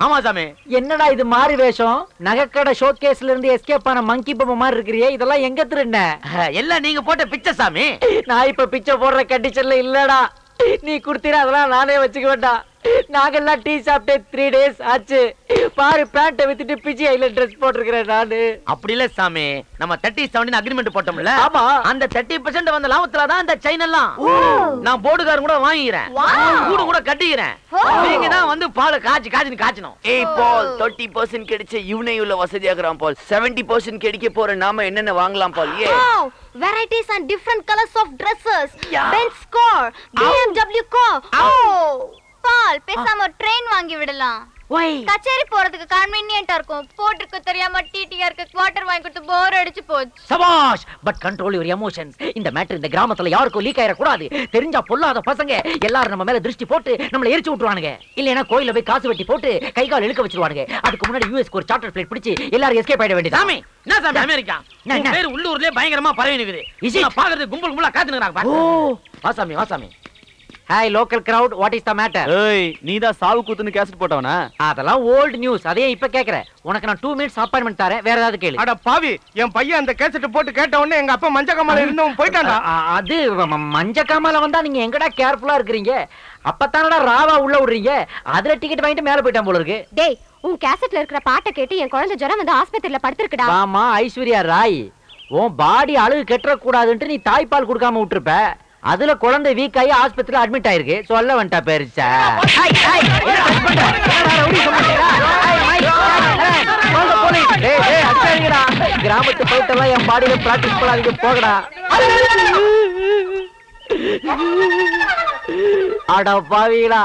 ஆமா சாமி. என்னடா இது மாறு வேஷம்? நகைக்கடை ஷோகேஸ்ல இருந்து எஸ்கேப் ஆன மங்கி பொம்மை மாதிரி இருக்கிறியே, இதெல்லாம் எங்க திருண்ண? எல்லாம் நீங்க போட்ட பிச்சை சாமி. நான் இப்ப பிச்சை போடுற கண்டிஷன்ல இல்லடா. நீ குடுத்தீர அதெல்லாம் நானே வச்சுக்க வேண்டாம். நாங்கெல்லாம் டீ சாப்பிட்டே 3 days ஆச்சு. பாரு பேண்ட்டை வித்துட்டு பிஜி ஐல ட்ரெஸ் போட்டிருக்கிறேன் நானு. அப்படி இல்ல சாமி, நம்ம 30-70 அக்ரிமெண்ட் போட்டோம்ல, ஆமா. அந்த 30% வந்த லாபத்துல தான் இந்த செயின் எல்லாம் நான் போர்டுகாரன் கூட வாங்கிக்கிறேன், கூடு கூட கட்டிக்கிறேன். நீங்க தான் வந்து பால் காய்ச்சணும். ஏய் பால், 30% கிடைச்ச இவனே உள்ள வசதியாகறான் பால். 70% கிடைக்க போற நாம என்னென்ன வாங்கலாம் பால்? Varieties and different colors of dresses. Benz car, BMW car. பால், பேசாம ட்ரெயின் வாங்கி விடலாம். கச்சேரி போறதுக்கு கன்வீனியன்ட்டா இருக்கும். போட்டுக்க தெரியாம டிடிஆருக்கு குவார்ட்டர் வாங்கி கொடுத்து போர் அடிச்சு போச்சு. சபாஷ். But control your emotions. இந்த மேட்டர் இந்த கிராமத்துல யாருக்கும் லீக் ஆயிர கூடாது. தெரிஞ்சா பொல்லாத பசங்க எல்லாரும் நம்ம மேல திருஷ்டி போட்டு நம்மள எரிச்சு விட்டுருவானுங்க. இல்லனா கோயில்ல போய் காசு வெட்டி போட்டு கை கால் இழுக்க வச்சிருவானுங்க. அதுக்கு முன்னாடி யுஎஸ்க்கு ஒரு சார்ட்டர் ஃளைட் பிடிச்சு எல்லாரும் எஸ்கேப் ஆயிட வேண்டியது. சாமி, என்ன சாமி அமெரிக்கா? உன் பேர் உள்ளூர்லயே பயங்கரமா பரவி நிக்குது. நான் பாக்குறது கும்பல் காத்துறாங்க பாரு. ஓ வாசாமி. Hi local crowd, what is the matter? ஏய் நீதான் சாவு குத்துன்னு கேசட் போட்டவனா? அதெல்லாம் ஓல்ட் நியூஸ். அதே இப்ப கேக்குறேன். உனக்கு நான் 2 minutes அப்பாயின்மென்ட் தரேன். வேற ஏதாவது கேளு. அட பாவி, என் பையன் அந்த கேசட் போட்டு கேட்ட உடனே எங்க அப்பா மஞ்ச காமால இருந்தவன் போயிட்டான்டா. அது மஞ்ச காமால வந்தா நீங்க எங்கடா கேர்ஃபுல்லா இருக்கறீங்க? அப்பதானடா ராவா உள்ள விடுறீங்க. அதுல டிக்கெட் வாங்கிட்டு மேல போய்ட்டான் போல இருக்கு. டேய், உன் கேசட்ல இருக்கிற பாட்டை கேட்டு என் குழந்தை ஜரம் வந்து ஆஸ்பத்திரியில படுத்துருக்குடா. ஆமா ஐஸ்வர்யா ராய், உன் பாடி அழுகு கெட்டற கூடாதுன்னு நீ தாய்ப்பால் கொடுக்காம விட்டுருப்ப. அதுல குழந்தை வீக் ஆகி ஆஸ்பத்திரியில அட்மிட் ஆயிருக்கு. சொல்ல வந்துட்டா பேருச்சா. கிராமத்து போயிட்டெல்லாம் என் பாடியில பிராக்டிஸ் பண்ணாதீங்க, போகடா. அட பாவீங்களா,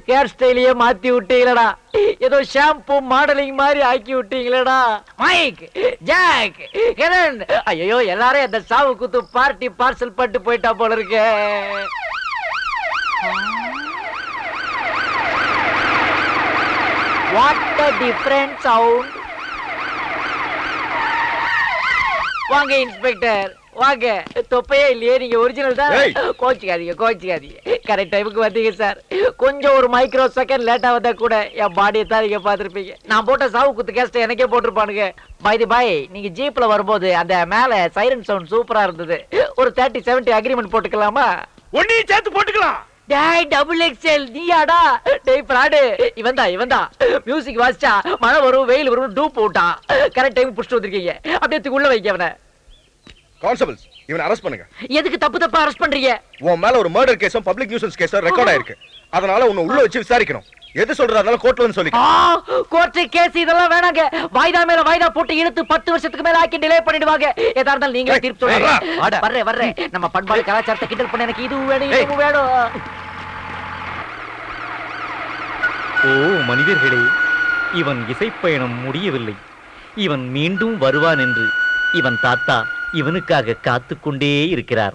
ஹேர் ஸ்டைலையே மாத்தி விட்டீங்களடா. ஏதோ ஷாம்பு மாடலிங் மாதிரி ஆக்கி விட்டீங்களடா. மைக், ஜாக், ஹெலன், ஐயோ எல்லாரும் அந்த சாவு குத்து பார்ட்டி பார்சல் பண்ணிட்டு போயிட்டா போல இருக்கு. What a different sound. வாங்க இன்ஸ்பெக்டர் வாங்க. தொப்பையே இல்லையே, நீங்க ஒரிஜினல் தான். கோச்சிக்காதீங்க. கரெக்ட் டைமுக்கு வந்தீங்க சார். கொஞ்சம் ஒரு மைக்ரோ செகண்ட் லேட்டா வந்தா கூட என் பாடியை தான் நீங்க பாத்துருப்பீங்க. நான் போட்ட சாவு குத்து கேஸ்ட் எனக்கே போட்டிருப்பானுங்க. பை தி பை, நீங்க ஜீப்ல வரும்போது அந்த மேல சைரன் சவுண்ட் சூப்பரா இருந்தது. ஒரு 30-70 அக்ரிமெண்ட் போட்டுக்கலாமா? ஒன்னையும் சேர்த்து போட்டுக்கலாம். டேய் டபுள் எக்ஸ்எல் நீயாடா? டேய் பிராடு, இவன்தான் மியூசிக் வாசிச்சா மழை வரும் வெயில் வரும் டூப் போட்டான். கரெக்ட் டைம் புடிச்சிட்டு வந்திருக்கீங்க. அப்படியே உள்ள வைக்க அவனை. கான்ஸ்டபிள்ஸ், இவனை அரெஸ்ட் பண்ணுங்க. எதுக்கு தப்பா அரெஸ்ட் பண்றீங்க? உன் மேல ஒரு மர்டர் கேஸும் பப்ளிக் நியூசன்ஸ் கேஸும் ரெக்கார்ட் ஆயிருக்கு. அதனால உன்னை உள்ள வச்சு விசாரிக்கணும். எது சொல்றதால கோர்ட்ல வந்து சொல்லிக்க. கோர்ட் கேஸ் இதெல்லாம் வேணாங்க. வாய்தா மேல வாய்தா போட்டு இழுத்து 10 வருஷத்துக்கு மேல ஆக்கி டிலே பண்ணிடுவாங்க. ஏதா இருந்தாலும் நீங்க தீர்ப்பு சொல்லுங்க. வர்றேன். நம்ம பண்பாடு கலாச்சாரத்தை கிண்டல் பண்ண எனக்கு இது வேணும். ஓ மனிதர்களே, இவன் இசைப்பயணம் முடியவில்லை. இவன் மீண்டும் வருவான் என்று இவன் தாத்தா இவனுக்காக காத்துக்கொண்டே இருக்கிறார்.